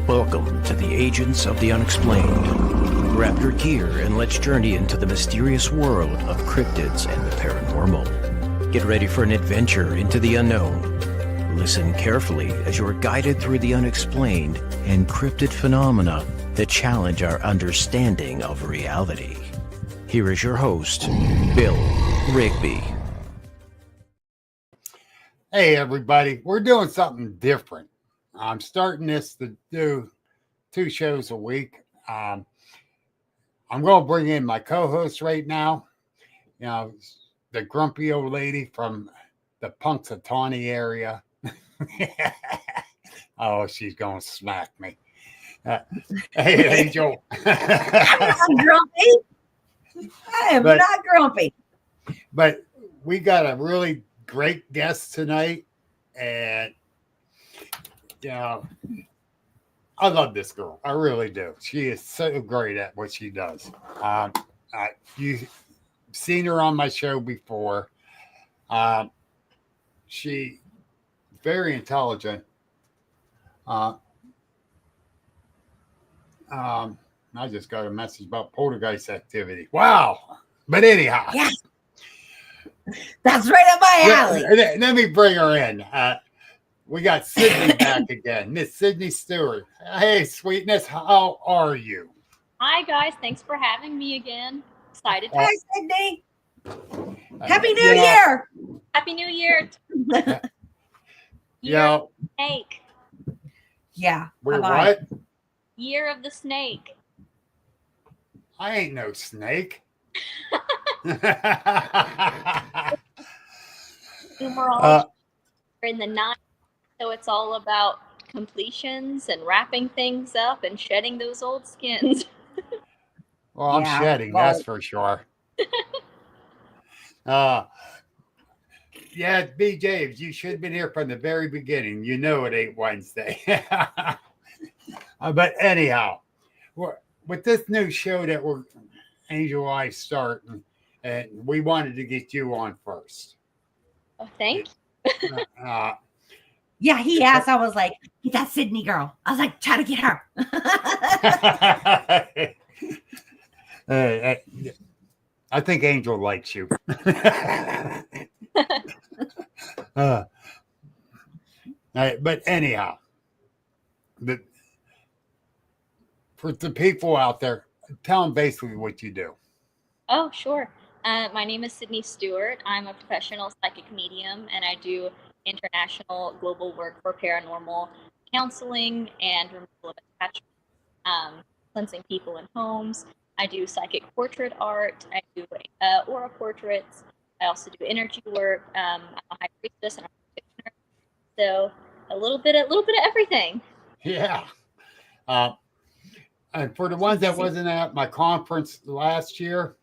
Welcome to the Agents of the Unexplained. Grab your gear and let's journey into the mysterious world of cryptids and the paranormal. Get ready for an adventure into the unknown. Listen carefully as you're guided through the unexplained and cryptid phenomena that challenge our understanding of reality. Here is your host, Bill Rigby. Hey everybody, we're doing something different. I'm starting this to do 2 shows a week. I'm going to bring in my co-host right now, the grumpy old lady from the Punxsutawney area. Oh, she's going to smack me. Hey, Angel. I'm not grumpy. I am not grumpy. But we got a really great guest tonight, and I love this girl. I really do. She is so great at what she does. You've seen her on my show before. She very intelligent. I just got a message about poltergeist activity. Wow. But anyhow. Yes. That's right up my alley. Let me bring her in. We got Sydney back again. Miss Sydney Stewart. Hey, sweetness. How are you? Hi, guys. Thanks for having me again. Excited. Hi, Sydney. Happy New Year. Happy New Year. Yeah. Of the snake. Yeah. We're what? Year of the snake. I ain't no snake. Numerology in the 90s, so it's all about completions and wrapping things up and shedding those old skins. Well, I'm shedding, that's for sure. Yeah, B. James, you should have been here from the very beginning. You know it ain't Wednesday. But anyhow, with this new show that we're Angel I starting, and we wanted to get you on first. Oh, thank you. Yeah, he asked. I was like, get that Sydney girl. I was like, try to get her. I think Angel likes you. But anyhow, for the people out there, tell them basically what you do. Oh, sure. My name is Sydney Stewart. I'm a professional psychic medium, and I do international global work for paranormal counseling and removal of attachment, cleansing people in homes. I do psychic portrait art. I do aura portraits. I also do energy work. I'm a high priestess and a practitioner. So a little bit of everything. Yeah. And for the ones that wasn't at my conference last year,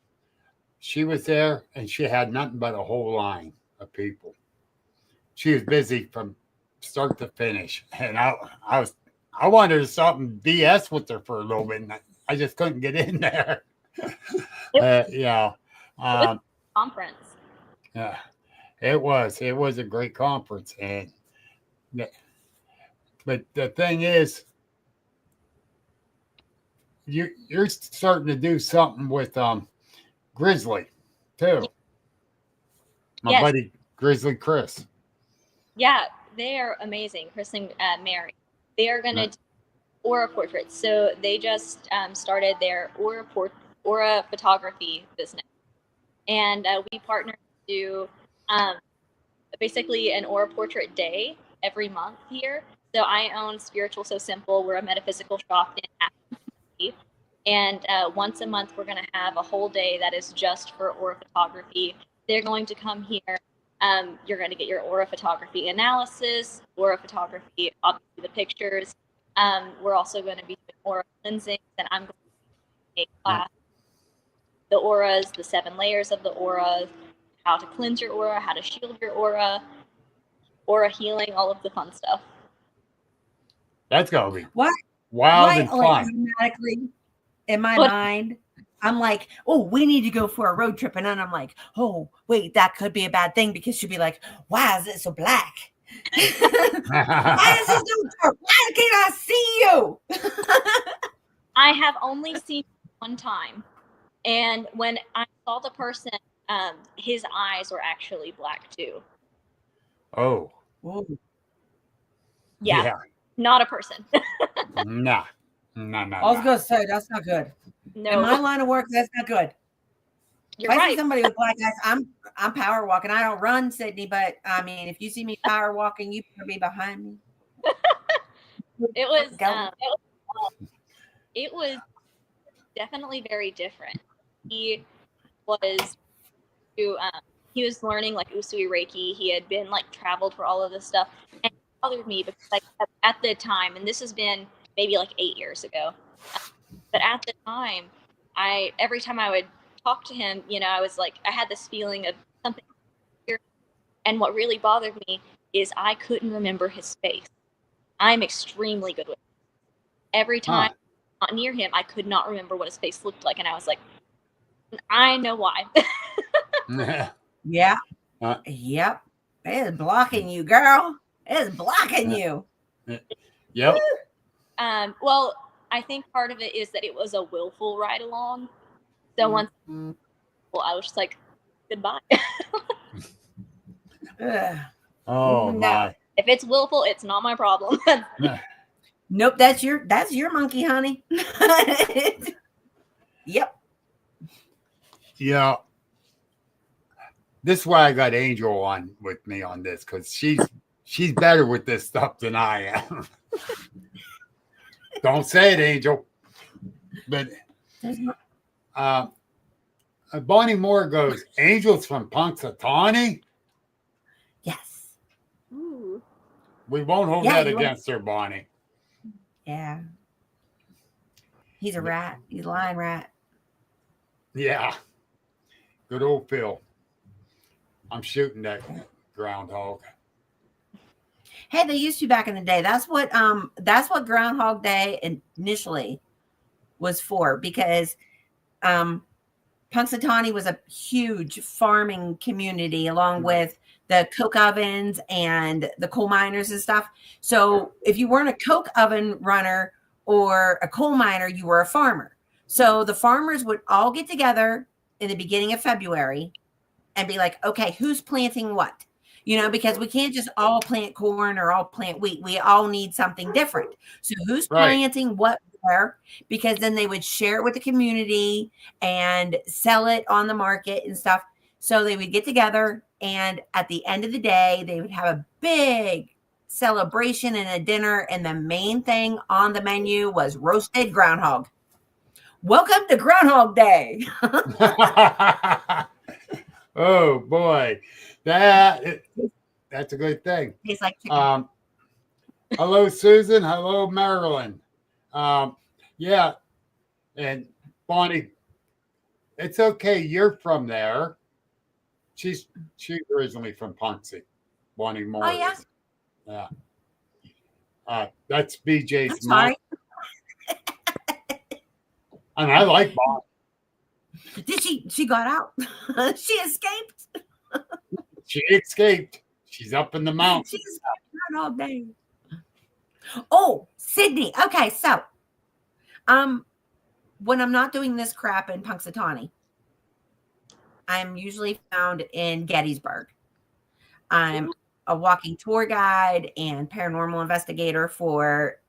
she was there and she had nothing but a whole line of people. She was busy from start to finish, and I wanted to stop and BS with her for a little bit, and I just couldn't get in there. Conference. Yeah, it was a great conference, but the thing is, you're starting to do something with Grizzly too. My buddy Grizzly Chris. Yeah, they are amazing. Chris and Mary. They are going to do aura portraits. So they just started their aura photography business. And we partner to do basically an aura portrait day every month here. So I own Spiritual So Simple. We're a metaphysical shop in Athens. And once a month, we're going to have a whole day that is just for aura photography. They're going to come here. You're going to get your aura photography analysis, aura photography, obviously the pictures. We're also going to be doing aura cleansing, and I'm going to take class. The auras, the 7 layers of the aura, how to cleanse your aura, how to shield your aura healing, all of the fun stuff. That's going to be wild and fun. Automatically, in my mind, I'm like, oh, we need to go for a road trip. And then I'm like, oh, wait, that could be a bad thing because she'll be like, why is it so black? Why is this so dark? Why can't I see you? I have only seen it one time, and when I saw the person, his eyes were actually black too. Oh, Ooh. Yeah, yeah. not a person. Nah. No. I was gonna say that's not good. No, In my line of work, that's not good. you're If I see right. somebody with black eyes, I'm power walking. I don't run, Sydney, but I mean, if you see me power walking, you better be behind me. It was Go. it was definitely very different. He was he was learning like Usui Reiki. He had been like traveled for all of this stuff, and it bothered me because like at the time, and this has been maybe like 8 years ago, but at the time, every time I would talk to him, I was like I had this feeling of something here, and what really bothered me is I couldn't remember his face. I'm extremely good with every time I'm not near him, I could not remember what his face looked like, and I was like, I know why. Yeah. Uh, Yep. It is blocking you, girl. It is blocking you. Yep. Well, I think part of it is that it was a willful ride along. So once I was just like, goodbye. Ugh. Oh No. my. If it's willful, it's not my problem. Nope, that's your monkey, honey. Yep. Yeah. This is why I got Angel on with me on this, because she's better with this stuff than I am. Don't say it, Angel. But Bonnie Moore goes, Angel's from Punxsutawney? Yes. Ooh. We won't hold Yeah, that you against her, Bonnie. Yeah. He's a rat. He's a lion rat. Yeah. Good old Phil. I'm shooting that groundhog. Hey, they used to back in the day. That's what Groundhog Day initially was for, because Punxsutawney was a huge farming community along with the coke ovens and the coal miners and stuff. So if you weren't a coke oven runner or a coal miner, you were a farmer. So the farmers would all get together in the beginning of February and be like, okay, who's planting what? Because we can't just all plant corn or all plant wheat. We all need something different. So who's planting what where? Because then they would share it with the community and sell it on the market and stuff. So they would get together, and at the end of the day, they would have a big celebration and a dinner. And the main thing on the menu was roasted groundhog. Welcome to Groundhog Day. Oh boy, that's a good thing. Tastes like chicken. Hello, Susan. Hello, Marilyn. Yeah, and Bonnie, it's okay. You're from there. She's originally from Punxsutawney. Bonnie Moore. Oh yeah. Is. Yeah. That's BJ's I'm mom. sorry. And I like Bonnie. Did she got out? She escaped. She escaped. She's up in the mountains. She's out all day. Oh, Sydney. Okay, so when I'm not doing this crap in Punxsutawney, I'm usually found in Gettysburg. I'm a walking tour guide and paranormal investigator for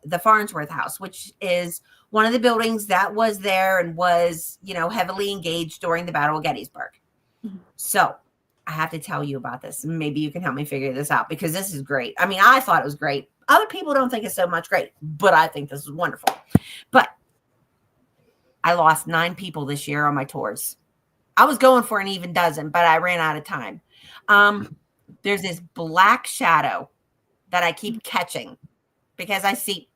the Farnsworth House, which is one of the buildings that was there and was, heavily engaged during the Battle of Gettysburg. Mm-hmm. So I have to tell you about this. Maybe you can help me figure this out, because this is great. I mean, I thought it was great. Other people don't think it's so much great, but I think this is wonderful. But I lost 9 people this year on my tours. I was going for an even dozen, but I ran out of time. There's this black shadow that I keep catching, because I see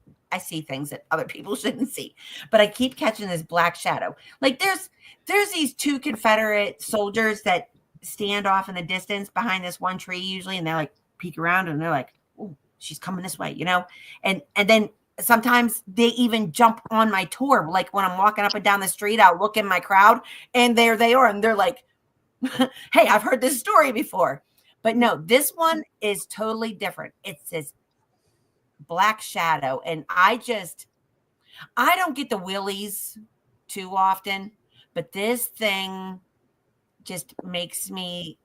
things that other people shouldn't see, but I keep catching this black shadow. Like there's these 2 Confederate soldiers that stand off in the distance behind this one tree usually, and they're like peek around and they're like, oh, she's coming this way, and then sometimes they even jump on my tour. Like when I'm walking up and down the street, I'll look in my crowd and there they are, and they're like, hey, I've heard this story before. But no, this one is totally different. It's this black shadow. And I don't get the willies too often, but this thing just makes me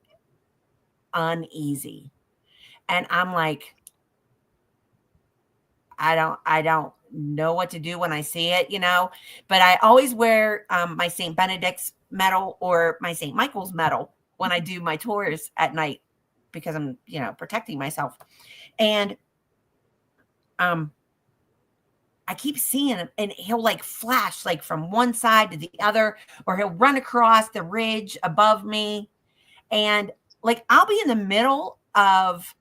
uneasy. And I'm like, I don't know what to do when I see it, but I always wear my St. Benedict's medal or my St. Michael's medal when I do my tours at night because I'm, protecting myself. And I keep seeing him and he'll like flash like from one side to the other, or he'll run across the ridge above me. And like, I'll be in the middle of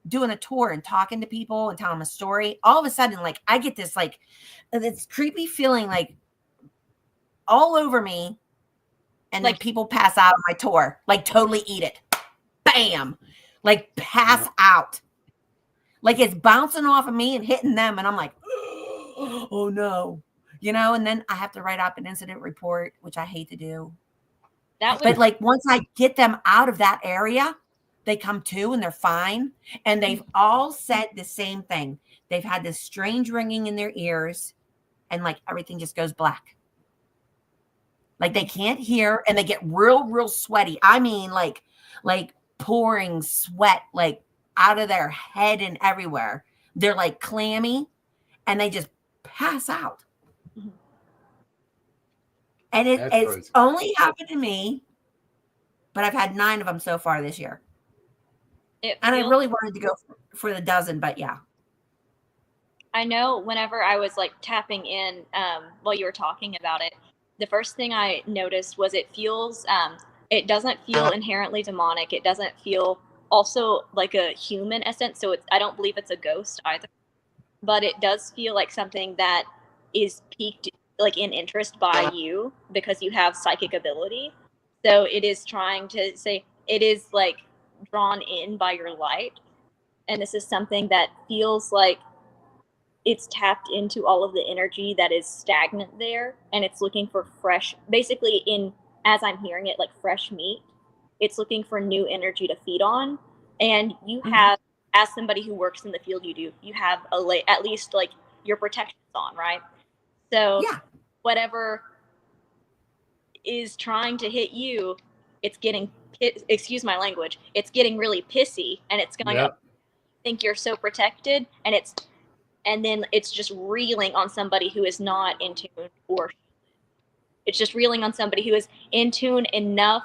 doing a tour and talking to people and telling them a story. All of a sudden, like I get this, like this creepy feeling like all over me. And like people pass out on my tour, like totally eat it. Bam. Like pass out. Like it's bouncing off of me and hitting them. And I'm like, oh no, and then I have to write up an incident report, which I hate to do. But like once I get them out of that area, they come to and they're fine. And they've all said the same thing. They've had this strange ringing in their ears and like everything just goes black. Like they can't hear and they get real, real sweaty. I mean, like pouring sweat, like out of their head and everywhere. They're like clammy and they just pass out. And it's only happened to me, but I've had 9 of them so far this year. And I really wanted to go for the dozen, but yeah. I know whenever I was like tapping in while you were talking about it, the first thing I noticed was it feels, it doesn't feel inherently demonic. It doesn't feel also like a human essence. So I don't believe it's a ghost either. But it does feel like something that is piqued like in interest by you because you have psychic ability. So it is trying to say, it is like drawn in by your light. And this is something that feels like it's tapped into all of the energy that is stagnant there. And it's looking for fresh, basically as I'm hearing it, like fresh meat. It's looking for new energy to feed on. And you have, as somebody who works in the field you have at least like your protections on, right? So whatever is trying to hit you, it's getting, excuse my language, it's getting really pissy and it's going to think you're so protected and then it's just reeling on somebody who is not in tune or it's just reeling on somebody who is in tune enough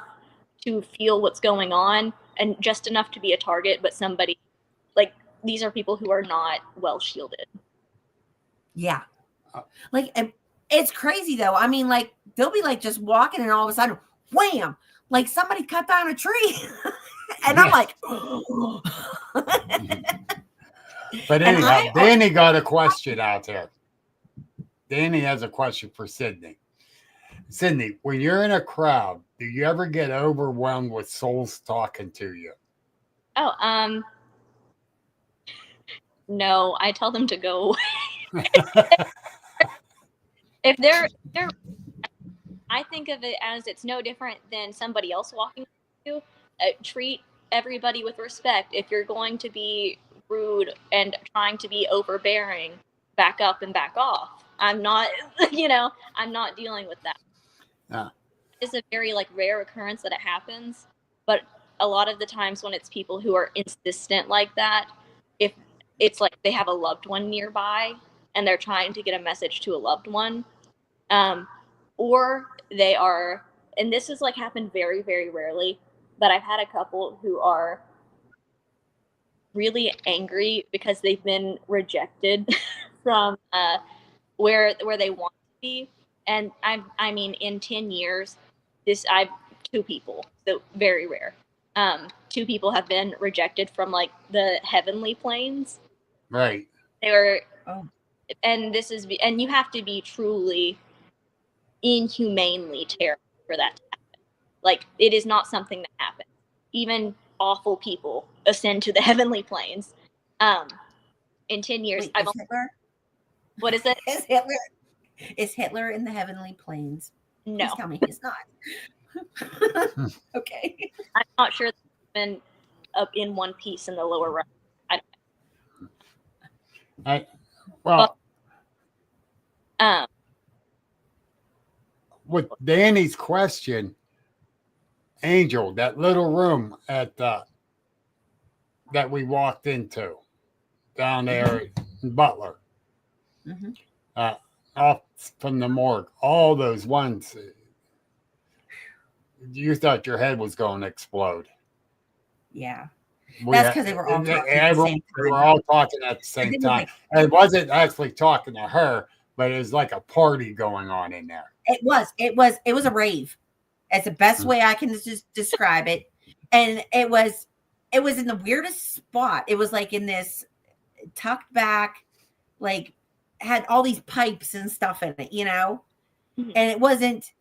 to feel what's going on and just enough to be a target, but somebody like these are people who are not well shielded. Yeah. Like it's crazy though. I mean, like they'll be like just walking and all of a sudden, wham, like somebody cut down a tree. And I'm like, But anyhow, Danny got a question out there. Danny has a question for Sydney. Sydney, when you're in a crowd, do you ever get overwhelmed with souls talking to you? Oh, no, I tell them to go away. If they're, I think of it as it's no different than somebody else walking to you. Treat everybody with respect. If you're going to be rude and trying to be overbearing, back up and back off. I'm not, I'm not dealing with that. It's a very like rare occurrence that it happens, but a lot of the times when it's people who are insistent like that, if it's like they have a loved one nearby and they're trying to get a message to a loved one, or they are, and this has like happened very, very rarely, but I've had a couple who are really angry because they've been rejected from where they want to be. And I mean, in 10 years, I've 2 people, so very rare. 2 people have been rejected from like the heavenly planes. Right. They were, and you have to be truly inhumanely terrible for that to happen. Like it is not something that happens. Even awful people ascend to the heavenly planes. In 10 years, Wait, Hitler? What is it? Is Hitler in the heavenly planes? No. Please tell me he's not. Okay. I'm not sure. And up in one piece in the lower right. I don't Well, know. with Danny's question, Angel, that little room at that we walked into down there in Butler, off from the morgue, all those ones, you thought your head was going to explode. Yeah. That's because they were all talking at the same time. We were all talking at the same time. And it wasn't actually talking to her, but it was like a party going on in there. It was a rave. It's the best way I can just describe it. And it was in the weirdest spot. It was like in this tucked back, like had all these pipes and stuff in it, you know? Mm-hmm. And it wasn't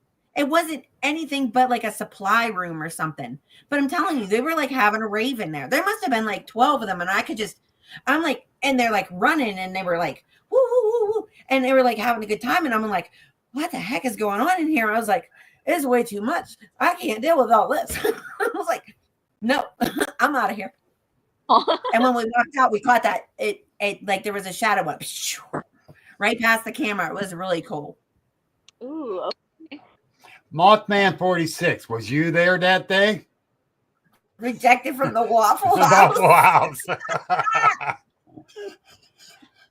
anything but like a supply room or something. But I'm telling you, they were like having a rave in there. There must have been like 12 of them. And I'm like, and they're like running and they were like, woo, woo, woo, woo. And they were like having a good time. And I'm like, what the heck is going on in here? I was like, it's way too much. I can't deal with all this. I was like, no, I'm out of here. And when we walked out, we caught that it like there was a shadow up right past the camera. It was really cool. Ooh, okay. Mothman 46, was you there that day? Rejected from the Waffle House. Waffle House.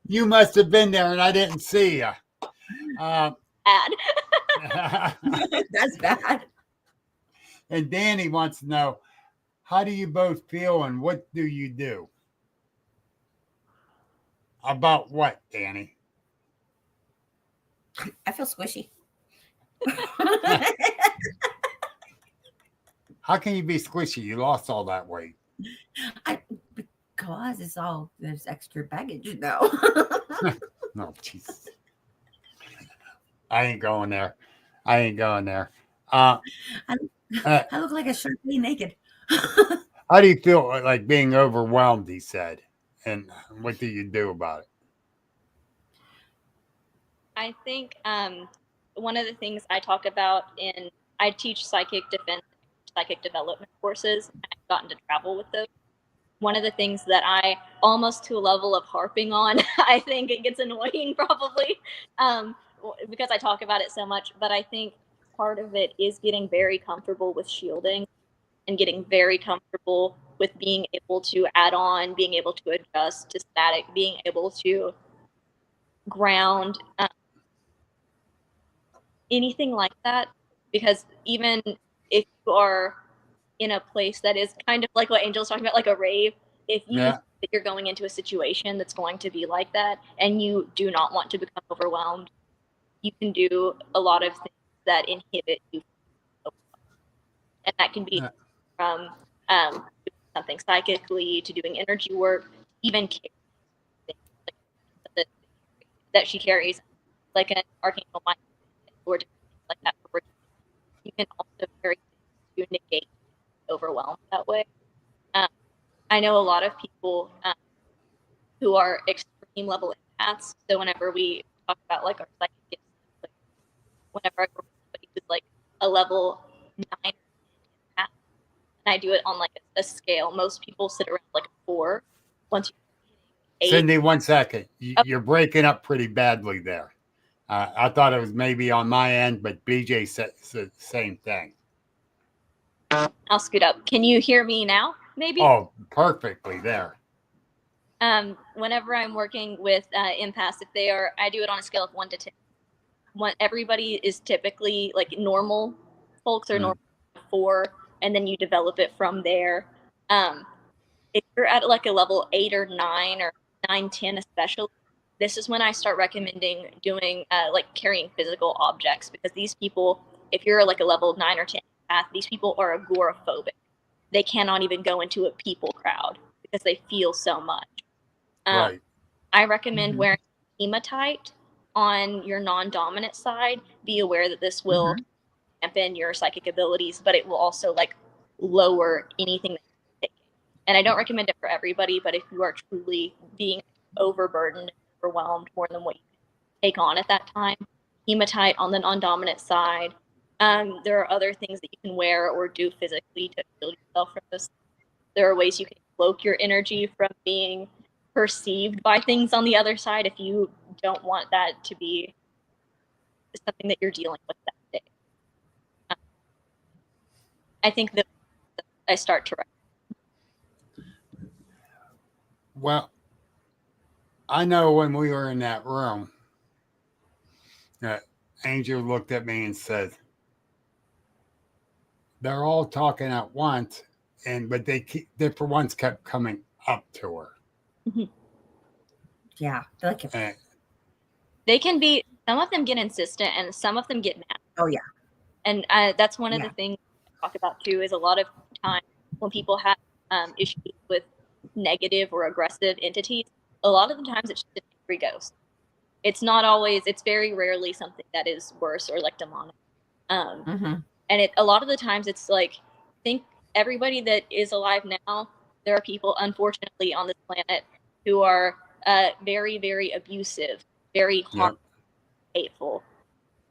You must have been there and I didn't see you. Bad. That's bad. And Danny wants to know, how do you both feel and what do you do? About what, Danny? I feel squishy. How can you be squishy? You lost all that weight. Because there's extra baggage, you know. No, Jesus. I ain't going there. I look like a Sharpie naked. How do you feel like being overwhelmed, he said? And what do you do about it? I think one of the things I talk about I teach psychic defense, psychic development courses, and I've gotten to travel with those. One of the things that I, almost to a level of harping on, I think it gets annoying probably because I talk about it so much, but I think part of it is getting very comfortable with shielding and getting very comfortable with being able to add on, being able to adjust to static, being able to ground, anything like that. Because even if you are in a place that is kind of like what Angel's talking about, like a rave, if you know that you're going into a situation that's going to be like that and you do not want to become overwhelmed, you can do a lot of things that inhibit you from overwhelmed. And that can be from doing something psychically to doing energy work, even that she carries, like an archangel mind or different things like that. You can also carry things to negate overwhelm that way. I know a lot of people who are extreme level empaths. So whenever we talk about like our psychic gifts, like whenever I work with somebody who's like a level 9 or 10 empath, and I do it on like a scale. Most people sit around like a 4. Once you hit 8, Cindy, 1 second. You're breaking up pretty badly there. I thought it was maybe on my end, but BJ said the same thing. I'll scoot up. Can you hear me now? Maybe? Oh, perfectly there. Whenever I'm working with empaths, I do it on a scale of 1 to 10. Everybody is typically like normal folks are normal 4, and then you develop it from there. If you're at like a level 8 or 9 or 9, 10 especially, this is when I start recommending doing like carrying physical objects, because these people, if you're like a level 9 or 10 empath, these people are agoraphobic. They cannot even go into a people crowd because they feel so much. Right. I recommend wearing hematite on your non-dominant side. Be aware that this will dampen your psychic abilities, but it will also like lower anything that you're taking. And I don't recommend it for everybody, but if you are truly being overburdened and overwhelmed more than what you can take on at that time, hematite on the non-dominant side. There are other things that you can wear or do physically to shield yourself from this. There are ways you can cloak your energy from being perceived by things on the other side if you don't want that to be something that you're dealing with that day. I think that I start to write. Well, I know when we were in that room, Angel looked at me and said, "They're all talking at once, but different ones kept coming up to her." Mm-hmm. Yeah, like they can be. Some of them get insistent, and some of them get mad. Oh yeah, and that's one of the things I talk about too. Is a lot of times when people have issues with negative or aggressive entities, a lot of the times it's just an angry ghost. It's not always. It's very rarely something that is worse or like demonic. And a lot of the times it's like, think everybody that is alive now, there are people, unfortunately, on this planet who are very, very abusive, very harmful, hateful.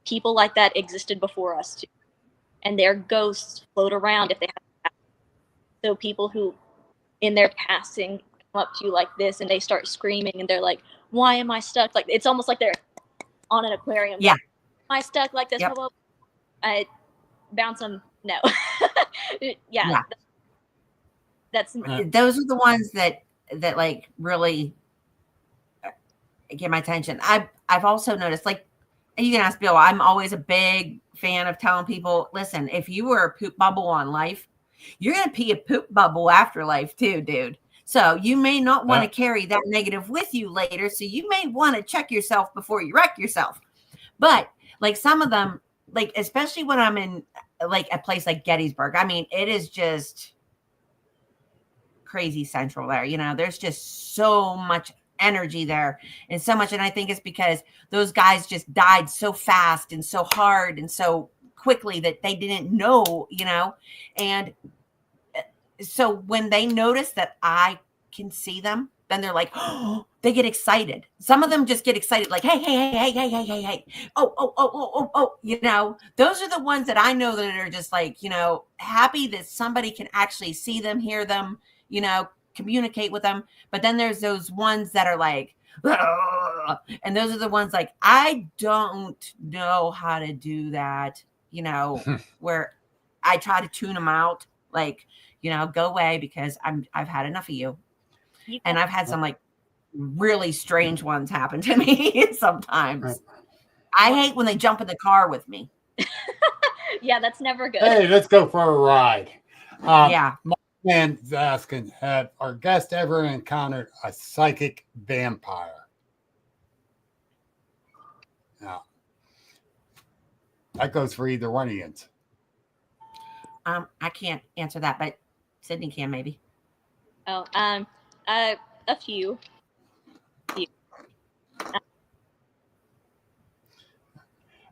People like that existed before us too. And their ghosts float around if they have. So people who, in their passing, come up to you like this and they start screaming and they're like, "Why am I stuck?" Like, it's almost like they're on an aquarium. Yeah. Like, "Am I stuck like this?" Yep. I bounce them. No. Yeah. That's those are the ones that like really get my attention. I've also noticed, like, you can ask Bill, I'm always a big fan of telling people, listen, if you were a poop bubble on life, you're going to pee a poop bubble after life too, dude. So you may not want to carry that negative with you later. So you may want to check yourself before you wreck yourself. But like some of them, like, especially when I'm in like a place like Gettysburg, I mean, it is just crazy central there. You know, there's just so much energy there and so much. And I think it's because those guys just died so fast and so hard and so quickly that they didn't know, you know. And so when they notice that I can see them, then they're like, oh, they get excited. Some of them just get excited, like, hey. Oh, you know, those are the ones that I know that are just like, you know, happy that somebody can actually see them, hear them, you know, communicate with them. But then there's those ones that are like, ugh, and those are the ones like, I don't know how to do that, you know, where I try to tune them out, like, you know, go away because I've had enough of you. And I've had some like really strange ones happen to me sometimes. I hate when they jump in the car with me. Yeah, that's never good. Hey, let's go for a ride. Yeah. My man's asking, have our guests ever encountered a psychic vampire? No. That goes for either one of you. I can't answer that, but Sydney can maybe. Oh, a few.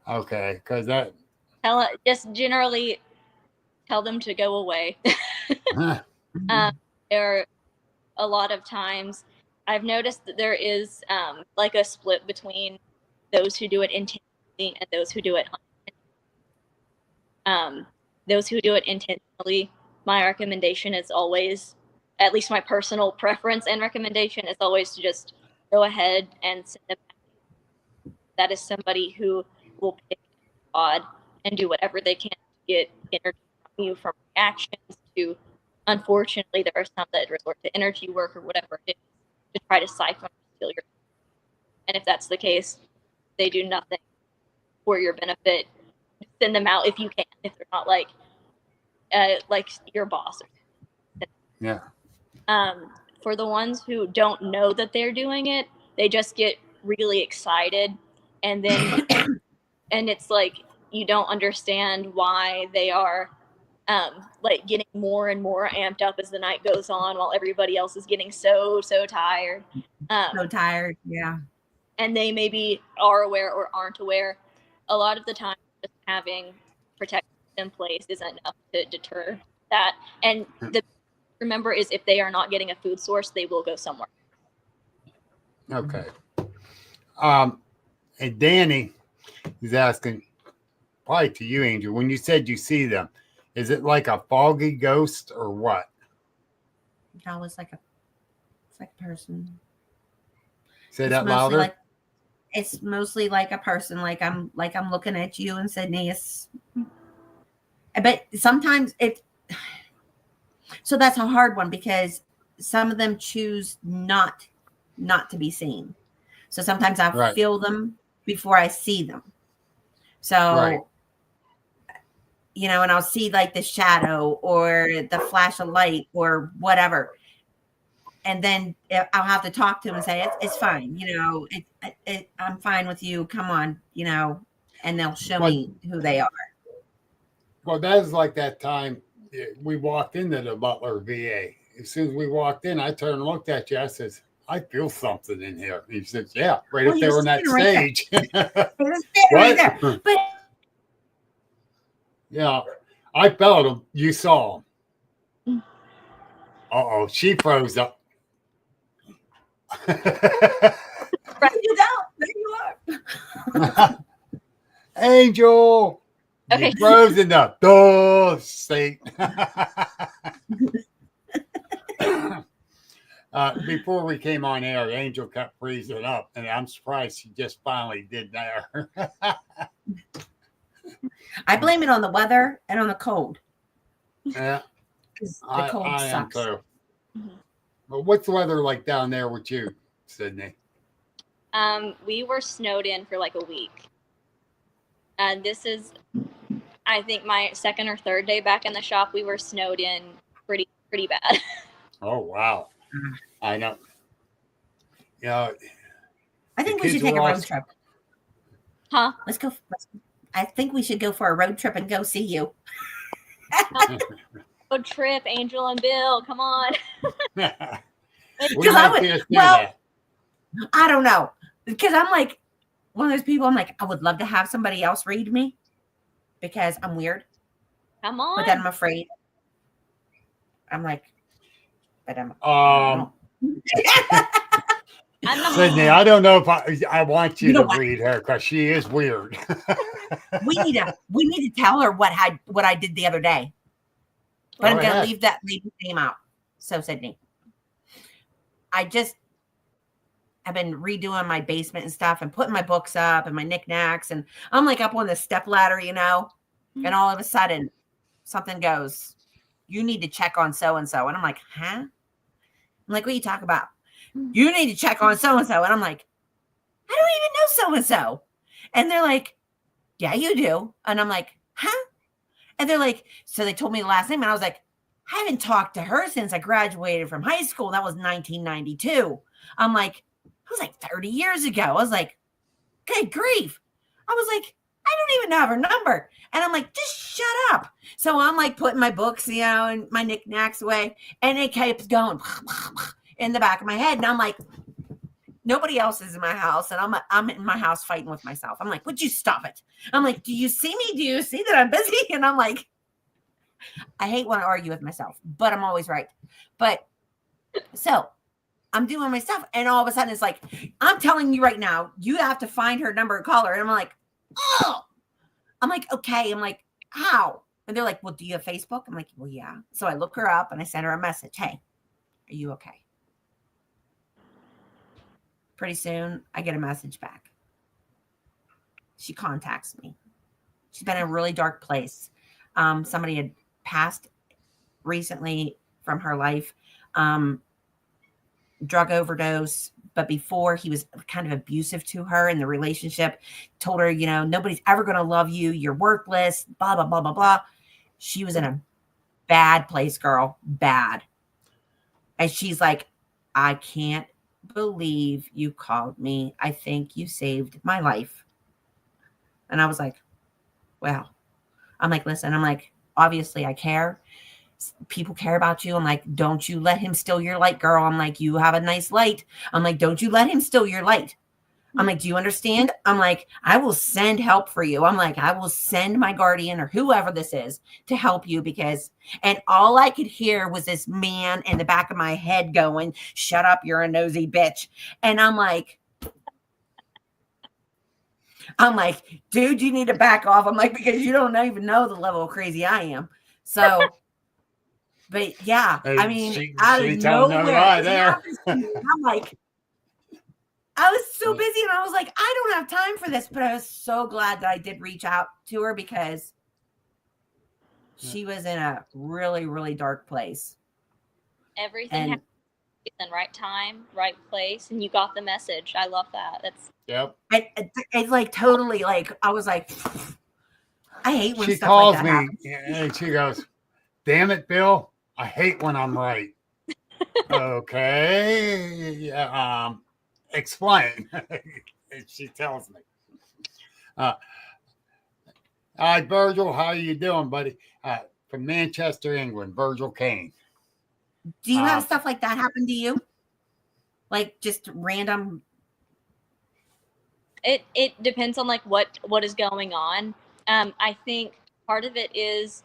Okay, because that just generally tell them to go away. There are a lot of times I've noticed that there is like a split between those who do it intentionally and those who do it unintentionally. Those who do it intentionally, my recommendation is always, at least my personal preference and recommendation is always to just go ahead and send them back. That is somebody who will pick God and do whatever they can to get energy from you, from reactions to, unfortunately, there are some that resort to energy work or whatever it is to try to siphon or steal your. And if that's the case, they do nothing for your benefit. Send them out if you can, if they're not like your boss. Yeah. For the ones who don't know that they're doing it, they just get really excited, and then and it's like you don't understand why they are like getting more and more amped up as the night goes on, while everybody else is getting so tired. So tired, yeah. And they maybe are aware or aren't aware. A lot of the time, just having protection in place is enough to deter that. And the remember is if they are not getting a food source, they will go somewhere. Okay. And Danny is asking, probably to you, Angel, when you said you see them, is it like a foggy ghost or what? No, it's like a person. Say It's that mostly louder. like it's mostly like a person. Like I'm looking at you and Sydney. But sometimes it. So that's a hard one because some of them choose not to be seen. So sometimes I Right. feel them before I see them. So, Right. and I'll see like the shadow or the flash of light or whatever. And then I'll have to talk to him and say, it's fine. I'm fine with you. Come on, and they'll show Well, me who they are. well, that is like that time we walked into the Butler VA. As soon as we walked in, I turned and looked at you. I says, I feel something in here. He says, yeah, right Well, up he was there on that standing right stage. It was right there. What? But Yeah, I felt him. You saw him. Uh-oh, she froze up. there you go. There you are. Angel, Okay. you froze in the state. Before we came on air, Angel kept freezing up, and I'm surprised she just finally did there. I blame it on the weather and on the cold. Yeah, 'Cause the I cold am sucks. too. Mhm. But what's the weather like down there with you, Sydney? We were snowed in for like a week. And this is, I think, my second or third day back in the shop. We were snowed in pretty bad. Oh wow, I know. Yeah, I think the we should kids take were a all road trip. Huh? Let's go. I think we should go for a road trip and go see you. Road trip, Angel and Bill. Come on. we Because I might would- just do well- that. I don't know. Because I'm like one of those people. I'm like, I would love to have somebody else read me because I'm weird, Come on. but then I'm afraid. I'm like, but I'm. I'm the Sydney, I don't know if I want you You know to what? read her because she is weird. we need to tell her what I did the other day. But I'm Go gonna ahead. leave the name out. So Sydney, I've been redoing my basement and stuff and putting my books up and my knickknacks, and I'm like up on the step ladder, and all of a sudden something goes, you need to check on so and so, and I'm like, huh? I'm like, what are you talking about? You need to check on so and so, and I'm like, I don't even know so and so, and they're like, yeah, you do, and I'm like, huh? And they're like, so they told me the last name, and I was like, I haven't talked to her since I graduated from high school. That was 1992. I'm like, it was like 30 years ago. I was like, good grief. I was like, I don't even have her number. And I'm like, just shut up. So I'm like putting my books, and my knickknacks away. And it keeps going in the back of my head. And I'm like, nobody else is in my house. And I'm in my house fighting with myself. I'm like, would you stop it? I'm like, do you see me? Do you see that I'm busy? And I'm like, I hate when I argue with myself, but I'm always right. But so I'm doing my stuff, and all of a sudden it's like, I'm telling you right now, you have to find her number and call her. And I'm like, oh, I'm like, okay. I'm like, how? And they're like, well, do you have Facebook? I'm like, well, yeah. So I look her up and I send her a message. Hey, are you okay? Pretty soon I get a message back. She contacts me. She's been in a really dark place. Somebody had passed recently from her life. Drug overdose, but before he was kind of abusive to her in the relationship, told her, nobody's ever going to love you. You're worthless, blah, blah, blah, blah, blah. She was in a bad place, girl, bad. And she's like, I can't believe you called me. I think you saved my life. And I was like, well, I'm like, listen, I'm like, obviously I care. People care about you. I'm like, don't you let him steal your light, girl. I'm like, you have a nice light. I'm like, don't you let him steal your light. I'm like, do you understand? I'm like, I will send help for you. I'm like, I will send my guardian or whoever this is to help you and all I could hear was this man in the back of my head going, shut up, you're a nosy bitch. And I'm like, dude, you need to back off. I'm like, because you don't even know the level of crazy I am. So But yeah, Hey, I mean, she out of ain't telling no nowhere, lie it there. happens to me. I'm like, I was so busy and I was like, I don't have time for this. But I was so glad that I did reach out to her because she was in a really, really dark place. Everything And happens in right time, right place, and you got the message. I love that. That's Yep. it's like totally like, I was like, I hate when She stuff like calls that me happens. and she goes, "Damn it, Bill! I hate when I'm right." Okay, yeah, explain. And she tells me. Hi, Virgil. How you doing, buddy? From Manchester, England. Virgil Kane. Do you have Um, stuff like that happen to you? Like just random? it depends on like what is going on. I think part of it is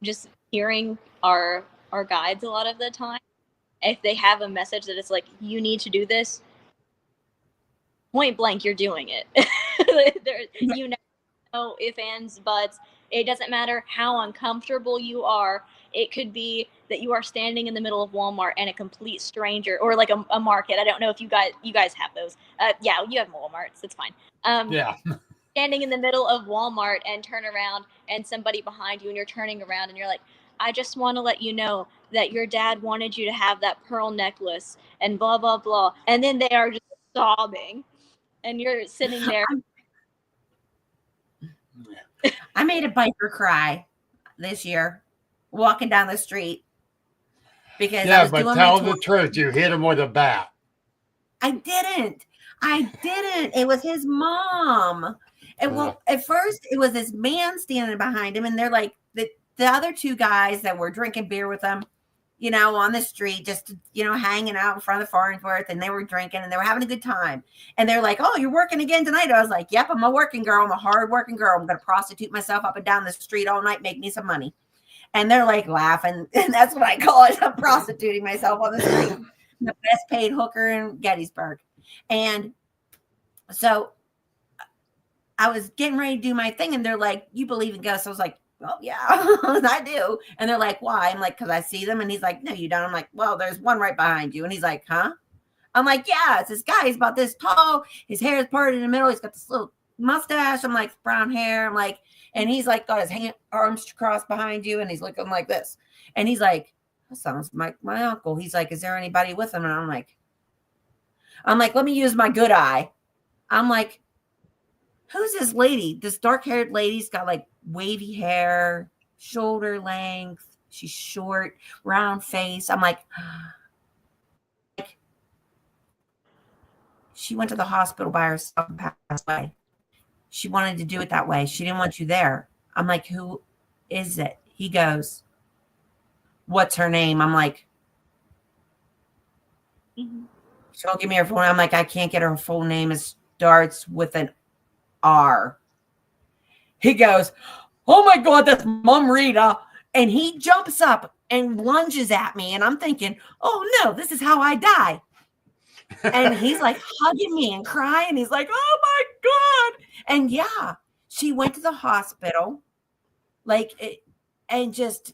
just hearing our guides a lot of the time. If they have a message that is like, you need to do this, point blank, you're doing it. You know, if, ands, buts. It doesn't matter how uncomfortable you are. It could be that you are standing in the middle of Walmart and a complete stranger, or like a market. I don't know if you guys have those. Yeah, you have Walmarts. It's fine. yeah. Standing in the middle of Walmart and turn around and somebody behind you and you're turning around and you're like, I just want to let you know that your dad wanted you to have that pearl necklace and blah, blah, blah. And then they are just sobbing and you're sitting there. I made a biker cry this year walking down the street because I Yeah, was but doing tell my the tour. truth. You hit him with a bat. I didn't. It was his mom. And well, at first it was this man standing behind him, and they're like the other two guys that were drinking beer with him, you know, on the street, just hanging out in front of the Farnsworth, and they were drinking and they were having a good time. And they're like, "Oh, you're working again tonight?" I was like, "Yep, I'm a working girl. I'm a hard working girl. I'm gonna prostitute myself up and down the street all night, make me some money." And they're like laughing, and that's what I call it. I'm prostituting myself on the street. I'm the best paid hooker in Gettysburg. And so I was getting ready to do my thing, and they're like, "You believe in ghosts?" I was like, "Oh yeah, I do." And they're like, "Why?" I'm like, "Because I see them." And he's like, "No, you don't." I'm like, "Well, there's one right behind you." And he's like, "Huh?" I'm like, "Yeah, it's this guy. He's about this tall. His hair is parted in the middle. He's got this little mustache." I'm like, "Brown hair." I'm like, and he's like got his arms crossed behind you, and he's looking like this. And he's like, "That sounds like my uncle." He's like, "Is there anybody with him?" And I'm like, "Let me use my good eye." I'm like, "Who's this lady? This dark-haired lady's got like wavy hair, shoulder length. She's short, round face." I'm like, she went to the hospital by herself and passed away. She wanted to do it that way. She didn't want you there. I'm like, "Who is it?" He goes, "What's her name?" I'm like, "She'll give me her full name." I'm like, "I can't get her full name. It starts with an R." He goes, "Oh my God, that's Mom Rita." And he jumps up and lunges at me. And I'm thinking, "Oh no, this is how I die." And he's like hugging me and crying. He's like, "Oh my God." And yeah, she went to the hospital and just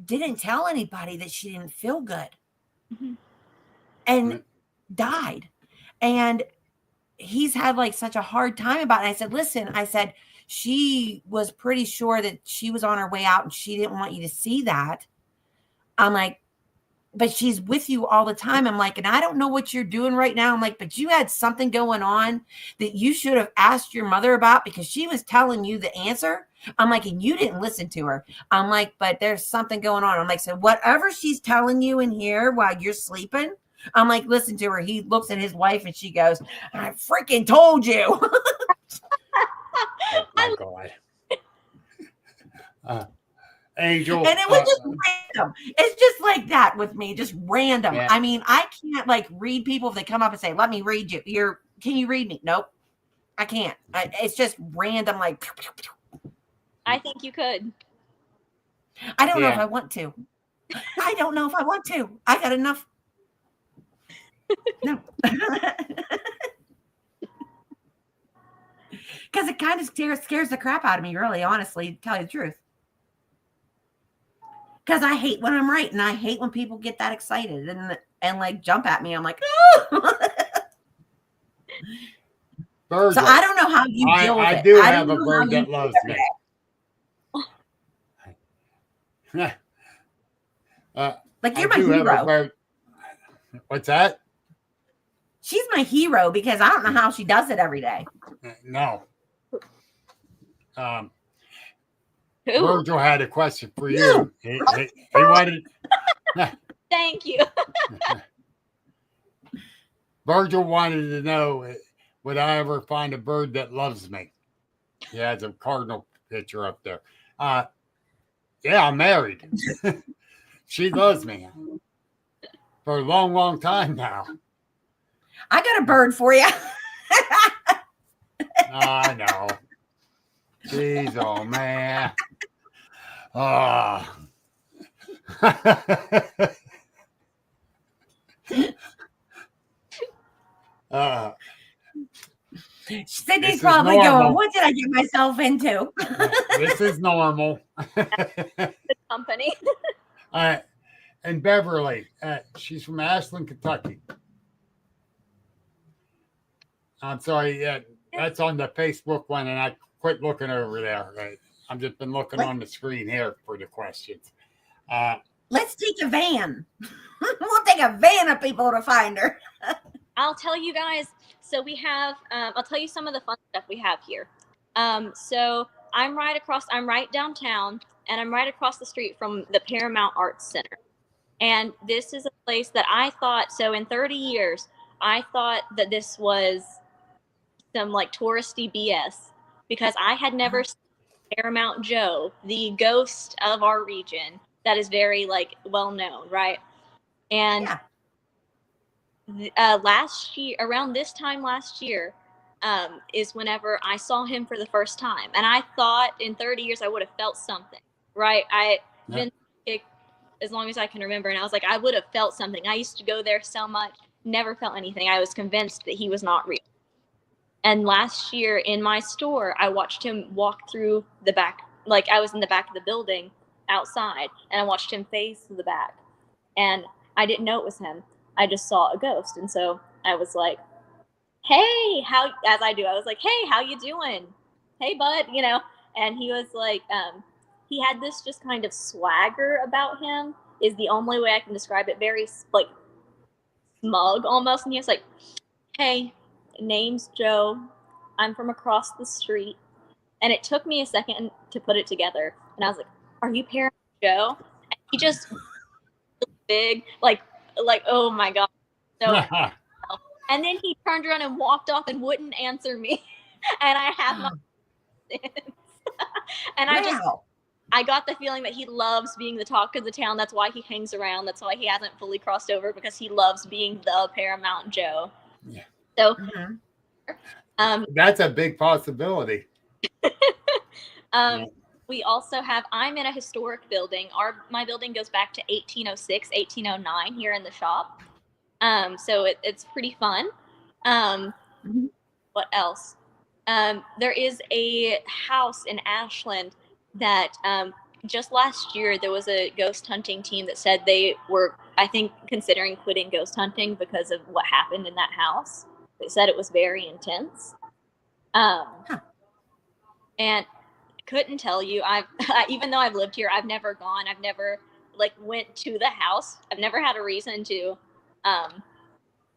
didn't tell anybody that she didn't feel good and died. And he's had like such a hard time about it. I said, "Listen," I said, "she was pretty sure that she was on her way out and she didn't want you to see that." I'm like, "But she's with you all the time." I'm like, "And I don't know what you're doing right now." I'm like, "But you had something going on that you should have asked your mother about because she was telling you the answer." I'm like, "And you didn't listen to her." I'm like, "But there's something going on." I'm like, "So whatever she's telling you in here while you're sleeping," I'm like, "Listen to her." He looks at his wife and she goes, "I freaking told you." Oh my God. Angel. And it was just random. It's just like that with me, just random. Yeah. I mean, I can't like read people if they come up and say, "Let me read you." Can you read me? Nope, I can't. It's just random. Like, I think you could. I don't know if I want to. I don't know if I want to. I got enough. No. Because it kind of scares the crap out of me, really, honestly, to tell you the truth. because I hate when I'm right, and I hate when people get that excited and like jump at me. I'm like, Virgil, so I don't know how you deal with it. I do don't have a know how bird you that do loves it me. Like, I you're my do have a hero. bird. What's that? She's my hero because I don't know how she does it every day. No. Who? Virgil had a question for you. He wanted. Thank you. Virgil wanted to know, would I ever find a bird that loves me? He has a cardinal picture up there. Yeah, I'm married. She loves me for a long, long time now. I got a bird for you. I know. Jeez, oh man. Oh. Sydney's probably going, what did I get myself into? This is normal. The company. And Beverly, she's from Ashland, Kentucky. I'm sorry, that's on the Facebook one, and I quit looking over there. Right? I've just been looking on the screen here for the questions. Let's take a van. We'll take a van of people to find her. I'll tell you guys. So we have, I'll tell you some of the fun stuff we have here. So I'm right downtown, and I'm right across the street from the Paramount Arts Center. And this is a place that I thought, so in 30 years, I thought that this was some like touristy BS, because I had never seen Paramount Joe, the ghost of our region that is very like well known, right? And last year, around this time last year, is whenever I saw him for the first time. And I thought in 30 years I would have felt something, right? I've been sick as long as I can remember, and I was like, I would have felt something. I used to go there so much, never felt anything. I was convinced that he was not real. And last year in my store, I watched him walk through the back, like I was in the back of the building outside, and I watched him face the back. And I didn't know it was him. I just saw a ghost. And so I was like, hey, as I do, I was like, hey, how you doing? Hey, bud, you know? And he was like, he had this just kind of swagger about him, is the only way I can describe it. Very like smug almost. And he was like, hey, name's Joe. I'm from across the street. And it took me a second to put it together. And I was like, are you Paramount Joe? And he just big, like, oh my God. So, and then he turned around and walked off and wouldn't answer me. And I have not since. And I got the feeling that he loves being the talk of the town. That's why he hangs around. That's why he hasn't fully crossed over, because he loves being the Paramount Joe. Yeah. So that's a big possibility. We also have, I'm in a historic building. My building goes back to 1806, 1809 here in the shop. So it's pretty fun. What else? There is a house in Ashland that just last year there was a ghost hunting team that said they were, I think, considering quitting ghost hunting because of what happened in that house. They said it was very intense. And couldn't tell you. Even though I've lived here, I've never gone. I've never like went to the house. I've never had a reason to.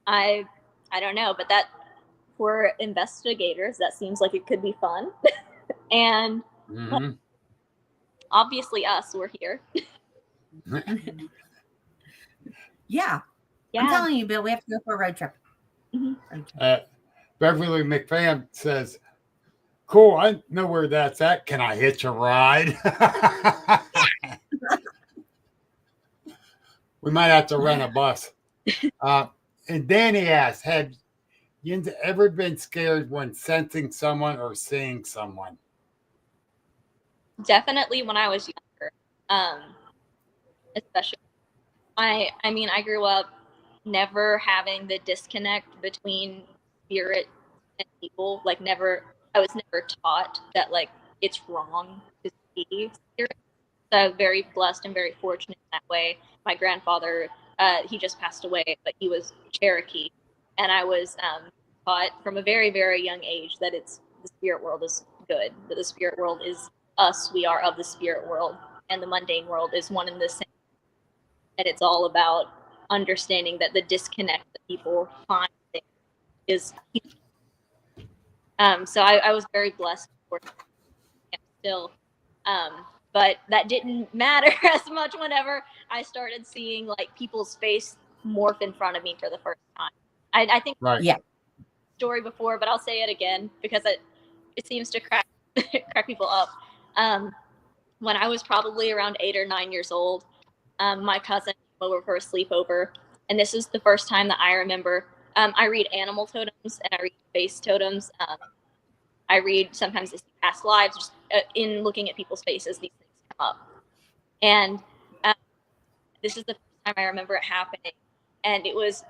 I don't know, but that for investigators, that seems like it could be fun. And obviously, we're here. Yeah. I'm telling you, Bill, we have to go for a road trip. Beverly McFam says, cool, I know where that's at. Can I hitch a ride? We might have to rent a bus. And Danny asks, have you ever been scared when sensing someone or seeing someone? Definitely when I was younger. Especially, I mean, I grew up never having the disconnect between spirit and people. Like I was never taught that like it's wrong to see spirit. So very blessed and very fortunate in that way. My grandfather, he just passed away, but he was Cherokee, and I was taught from a very, very young age that the spirit world is good, that the spirit world is us, we are of the spirit world, and the mundane world is one and the same. And it's all about understanding that the disconnect that people find there is so I was very blessed for still. But that didn't matter as much whenever I started seeing like people's face morph in front of me for the first time. I think Right. Yeah. story before, but I'll say it again because it seems to crack people up. When I was probably around 8 or 9 years old, my cousin came over for a sleepover, and this is the first time that I remember. I read animal totems and I read face totems. I read sometimes they see past lives. Just in looking at people's faces, these things come up. And this is the first time I remember it happening. And it was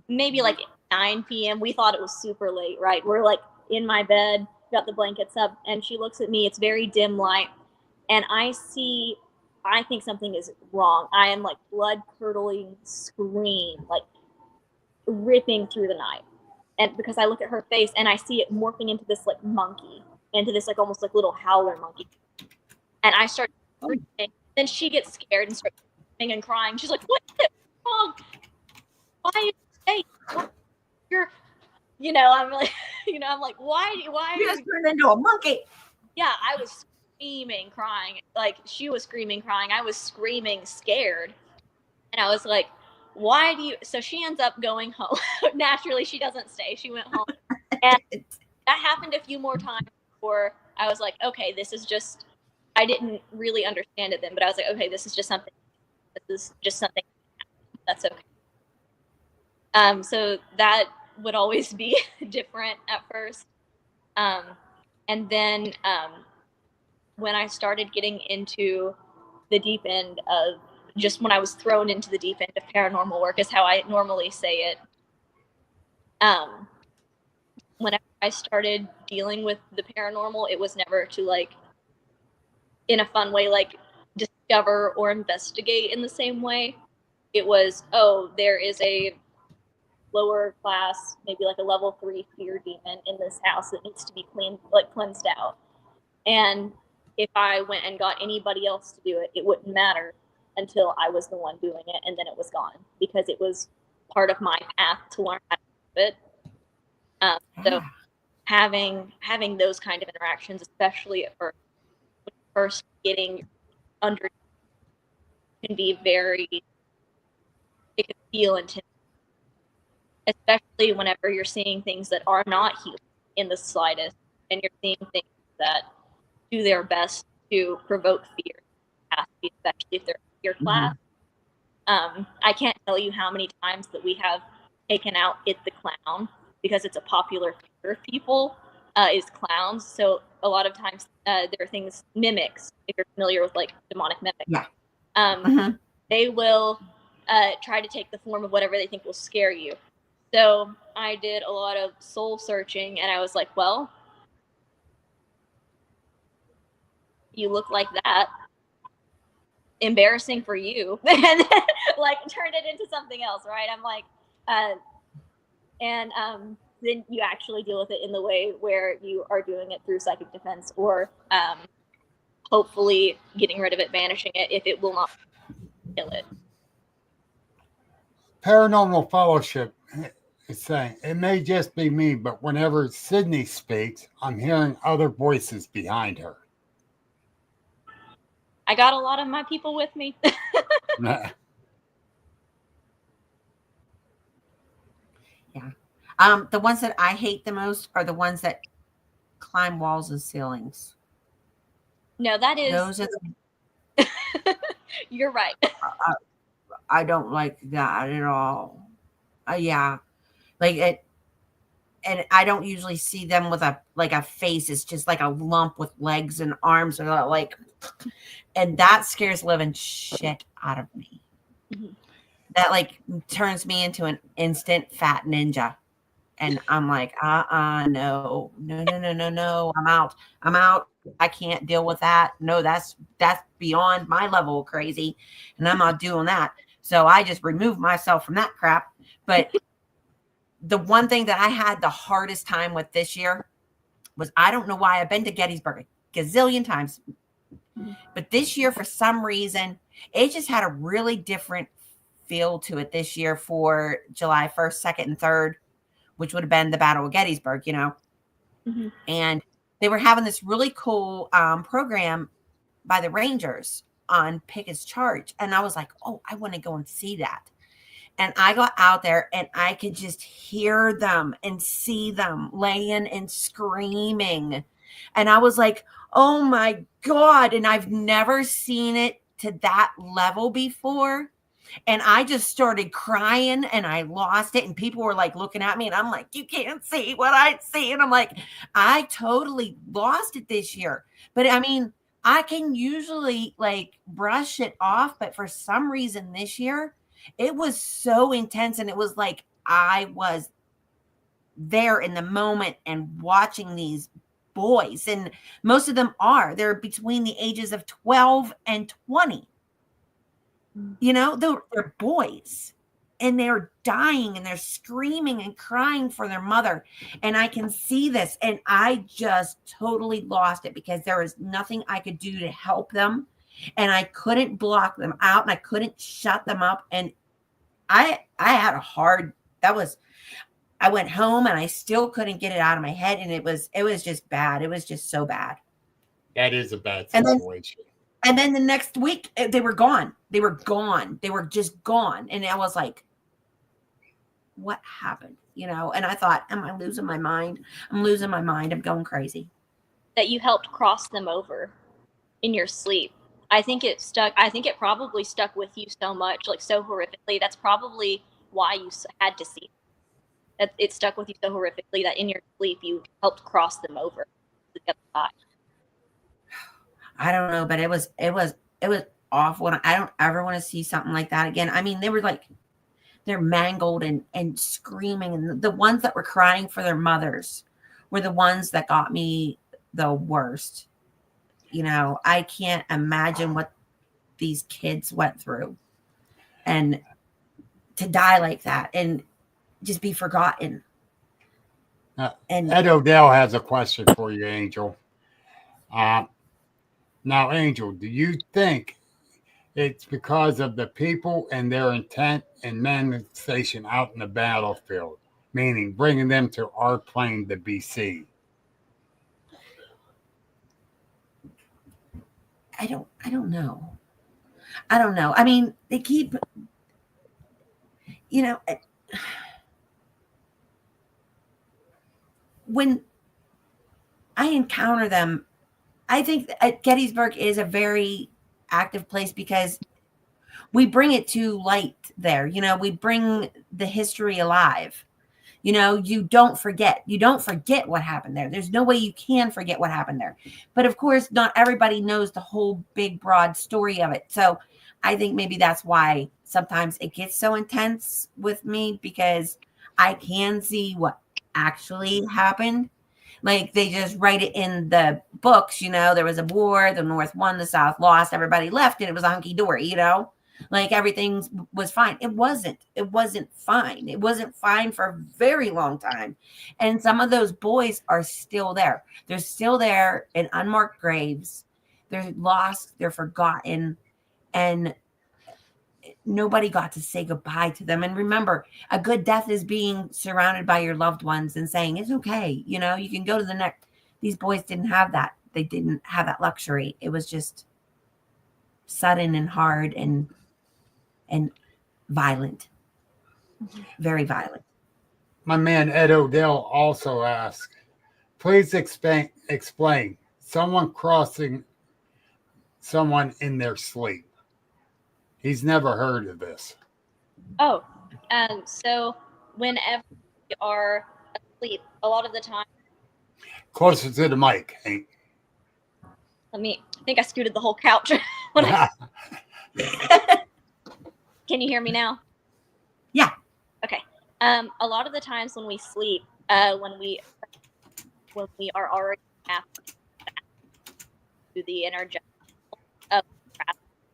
maybe like 9 p.m. We thought it was super late, right? We're like in my bed, got the blankets up, and she looks at me. It's very dim light. And I think something is wrong. I am like blood curdling scream, like ripping through the night. And because I look at her face and I see it morphing into this like monkey, into this like almost like little howler monkey. And I start screaming. Then she gets scared and starts screaming and crying. She's like, "What's wrong? Why are you staying? You're," I'm like, I'm like, why You just turned into a monkey. Yeah, I was screaming, crying. Like she was screaming, crying. I was screaming, scared. And I was like, why do you? So she ends up going home. Naturally, she doesn't stay. She went home. And that happened a few more times before I was like, okay, this is just, I didn't really understand it then, but I was like, okay, this is just something. This is just something. That's okay. So that would always be different at first. And then when I started getting into the deep end of, just when I was thrown into the deep end of paranormal work is how I normally say it. Whenever I started dealing with the paranormal, it was never to like, in a fun way, like discover or investigate in the same way. It was, oh, there is a lower class, maybe like a level 3 fear demon in this house that needs to be cleansed out. And if I went and got anybody else to do it, it wouldn't matter until I was the one doing it, and then it was gone because it was part of my path to learn how to do it. So having those kind of interactions, especially at first getting under, can be it can feel intense, especially whenever you're seeing things that are not healing in the slightest, and you're seeing things that do their best to provoke fear, especially if they're fear class. I can't tell you how many times that we have taken out It the Clown because it's a popular fear of people, is clowns. So a lot of times there are things, mimics, if you're familiar with like demonic mimics. Yeah. They will try to take the form of whatever they think will scare you. So I did a lot of soul searching, and I was like, well, you look like that. Embarrassing for you. And like turned it into something else, right? I'm like, then you actually deal with it in the way where you are doing it through psychic defense, or hopefully getting rid of it, banishing it if it will not kill it. Paranormal Fellowship is saying it may just be me, but whenever Sydney speaks, I'm hearing other voices behind her. I got a lot of my people with me. Yeah. The ones that I hate the most are the ones that climb walls and ceilings. No, that is. Those are the. You're right. I don't like that at all. Yeah, like it, and I don't usually see them with a face. It's just like a lump with legs and arms, or like, and that scares living shit out of me. Mm-hmm. That like turns me into an instant fat ninja, and I'm like, no, I'm out. I can't deal with that. No, that's beyond my level of crazy, and I'm not doing that. So I just removed myself from that crap. But the one thing that I had the hardest time with this year was, I don't know why, I've been to Gettysburg a gazillion times, but this year, for some reason, it just had a really different feel to it this year for July 1st, 2nd, and 3rd, which would have been the Battle of Gettysburg, you know. Mm-hmm. And they were having this really cool program by the Rangers on Pickett's Charge. And I was like, oh, I want to go and see that. And I got out there and I could just hear them and see them laying and screaming. And I was like, oh my God. And I've never seen it to that level before. And I just started crying and I lost it. And people were like looking at me and I'm like, you can't see what I see. And I'm like, I totally lost it this year. But I mean, I can usually like brush it off. But for some reason this year, it was so intense. And it was like I was there in the moment and watching these boys. And most of them they're between the ages of 12 and 20. You know, they're boys and they're dying and they're screaming and crying for their mother. And I can see this. And I just totally lost it because there was nothing I could do to help them. And I couldn't block them out and I couldn't shut them up. And I had I went home and I still couldn't get it out of my head. And it was just bad. It was just so bad. That is a bad situation. And then the next week, they were gone. They were gone. They were just gone. And I was like, what happened? You know, and I thought, am I losing my mind? I'm losing my mind. I'm going crazy. That you helped cross them over in your sleep. I think it probably stuck with you so much, like so horrifically. That's probably why you had to see it. It stuck with you so horrifically that in your sleep, you helped cross them over to the other side. I don't know, but it was awful. And I don't ever want to see something like that again. I mean, they're mangled and screaming. And the ones that were crying for their mothers were the ones that got me the worst. You know, I can't imagine what these kids went through and to die like that and just be forgotten. And Ed Odell has a question for you, Angel. Now, Angel, do you think it's because of the people and their intent and manifestation out in the battlefield, meaning bringing them to our plane to be seen? I don't know. I don't know. I mean, they keep, you know, when I encounter them, I think Gettysburg is a very active place because we bring it to light there. You know, we bring the history alive. You know, you don't forget what happened there. There's no way you can forget what happened there. But of course, not everybody knows the whole big, broad story of it. So I think maybe that's why sometimes it gets so intense with me, because I can see what actually happened. Like they just write it in the books, you know, there was a war, the North won, the South lost, everybody left, and it was a hunky dory, you know, like everything was fine. It wasn't fine. It wasn't fine for a very long time. And some of those boys are still there. They're still there in unmarked graves. They're lost. They're forgotten. And nobody got to say goodbye to them. And remember, a good death is being surrounded by your loved ones and saying, it's okay. You know, you can go to the next. These boys didn't have that. They didn't have that luxury. It was just sudden and hard and violent, very violent. My man Ed Odell also asked, please explain someone crossing someone in their sleep. He's never heard of this. Oh, so whenever you are asleep, a lot of the time. Closer to the mic, Hank. I think I scooted the whole couch. Can you hear me now? Yeah. Okay. A lot of the times when we sleep, when we are already half, to the energetic of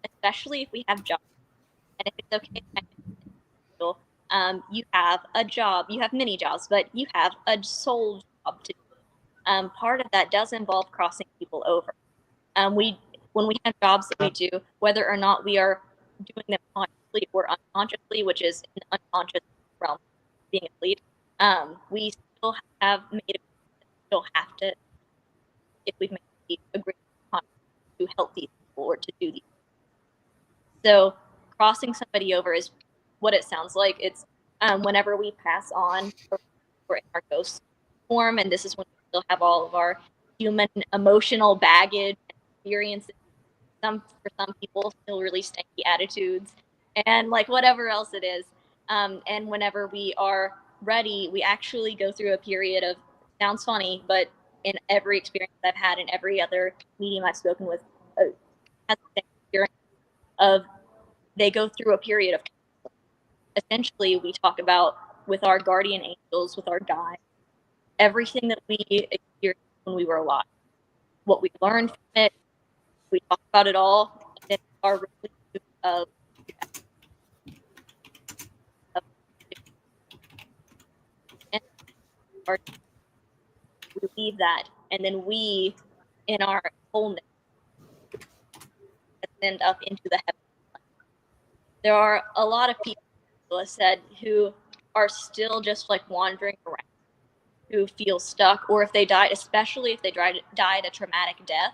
especially if we have jobs. And if it's okay, you have a job, you have many jobs, but you have a sole job to do. Part of that does involve crossing people over. When we have jobs that we do, whether or not we are doing them consciously or unconsciously, which is in the unconscious realm, being a lead, we still have made still have to, if we've made the agreement to help these people or to do these. So crossing somebody over is what it sounds like. It's whenever we pass on or in our ghost form, and this is when we still have all of our human emotional baggage and experiences. For some people, still really stanky attitudes, and like whatever else it is. And whenever we are ready, we actually go through a period of, sounds funny, but in every experience I've had, in every other medium I've spoken with, has the same experience of they go through a period of essentially we talk about with our guardian angels, with our guides, everything that we experienced when we were alive, what we learned from it, we talk about it all, and then our review of we leave that, and then we, in our wholeness, ascend up into the heaven. There are a lot of people, as said, who are still just like wandering around, who feel stuck, or if they died, especially if they died a traumatic death,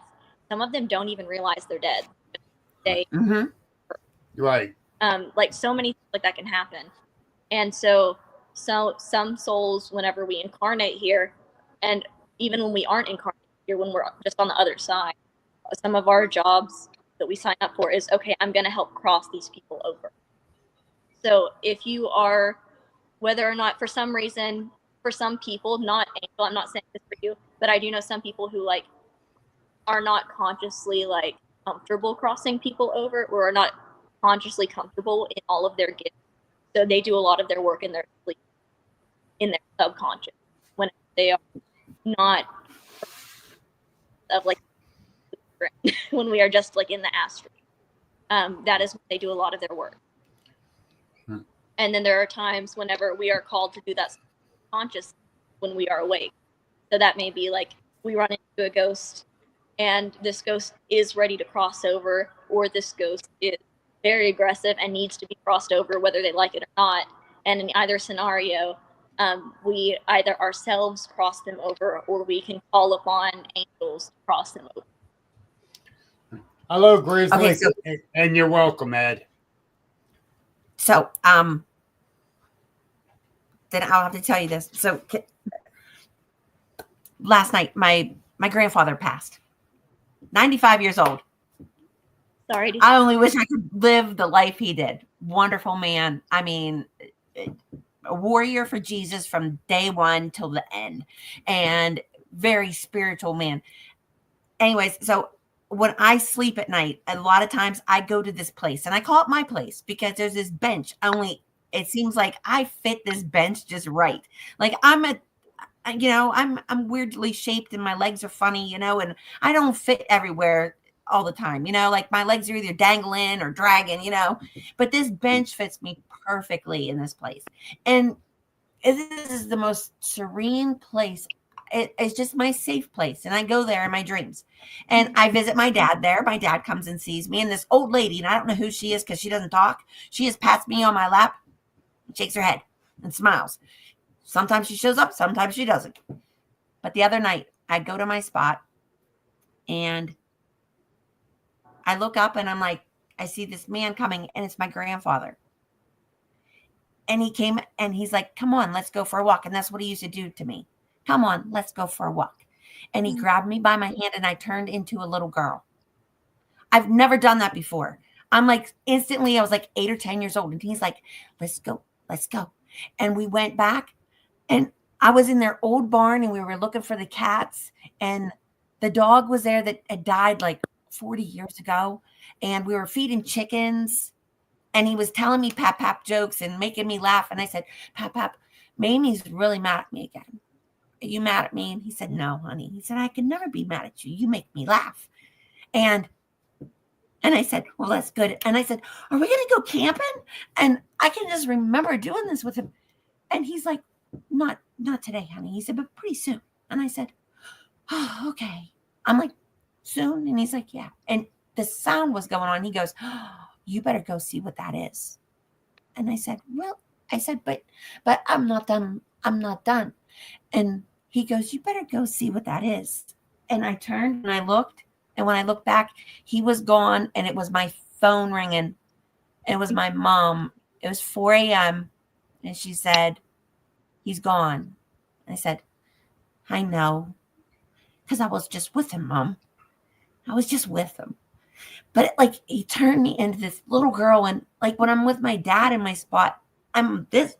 some of them don't even realize they're dead. They, right. Like so many things like that can happen. And so some souls, whenever we incarnate here, and even when we aren't incarnate here, when we're just on the other side, some of our jobs that we sign up for is, okay, I'm going to help cross these people over. So if you are, whether or not for some reason, for some people, not Angel, I'm not saying this for you, but I do know some people who like are not consciously like comfortable crossing people over, or are not consciously comfortable in all of their gifts. So they do a lot of their work in their sleep, in their subconscious, when they are not of like when we are just like in the astral. That is when they do a lot of their work. And then there are times whenever we are called to do that conscious when we are awake. So that may be like we run into a ghost and this ghost is ready to cross over, or this ghost is very aggressive and needs to be crossed over whether they like it or not. And in either scenario, we either ourselves cross them over, or we can call upon angels to cross them over. Hello, Grizzly. Okay, so, and you're welcome, Ed. So, then I'll have to tell you this. So, last night, my grandfather passed. 95 years old. Sorry. I only wish I could live the life he did. Wonderful man. I mean, a warrior for Jesus from day one till the end, and very spiritual man. Anyways, so when I sleep at night, a lot of times I go to this place, and I call it my place because there's this bench. Only it seems like I fit this bench just right. Like I'm weirdly shaped and my legs are funny, and I don't fit everywhere all the time, like my legs are either dangling or dragging, but this bench fits me perfectly in this place. And this is the most serene place. It's just my safe place. And I go there in my dreams, and I visit my dad there. My dad comes and sees me, and this old lady, and I don't know who she is because she doesn't talk. She just pats me on my lap, shakes her head and smiles. Sometimes she shows up, sometimes she doesn't. But the other night, I go to my spot, and I look up, and I'm like, I see this man coming, and it's my grandfather. And he came, and he's like, come on, let's go for a walk. And that's what he used to do to me. Come on, let's go for a walk. And he grabbed me by my hand, and I turned into a little girl. I've never done that before. I'm like, instantly, I was like 8 or 10 years old. And he's like, let's go. And we went back. And I was in their old barn, and we were looking for the cats, and the dog was there that had died like 40 years ago. And we were feeding chickens, and he was telling me pap jokes and making me laugh. And I said, Pap, Mamie's really mad at me again. Are you mad at me? And he said, no, honey. He said, I can never be mad at you. You make me laugh. And I said, well, that's good. And I said, are we going to go camping? And I can just remember doing this with him. And he's like, not today, honey. He said, but pretty soon. And I said, oh, okay. I'm like, soon? And he's like, yeah. And the sound was going on. He goes, oh, you better go see what that is. And I said, well, but I'm not done. I'm not done. And he goes, you better go see what that is. And I turned and I looked. And when I looked back, he was gone. And it was my phone ringing. It was my mom. It was 4 a.m. And she said, he's gone. And I said, I know. Because I was just with him, Mom. I was just with him. But like he turned me into this little girl. And like when I'm with my dad in my spot, I'm this.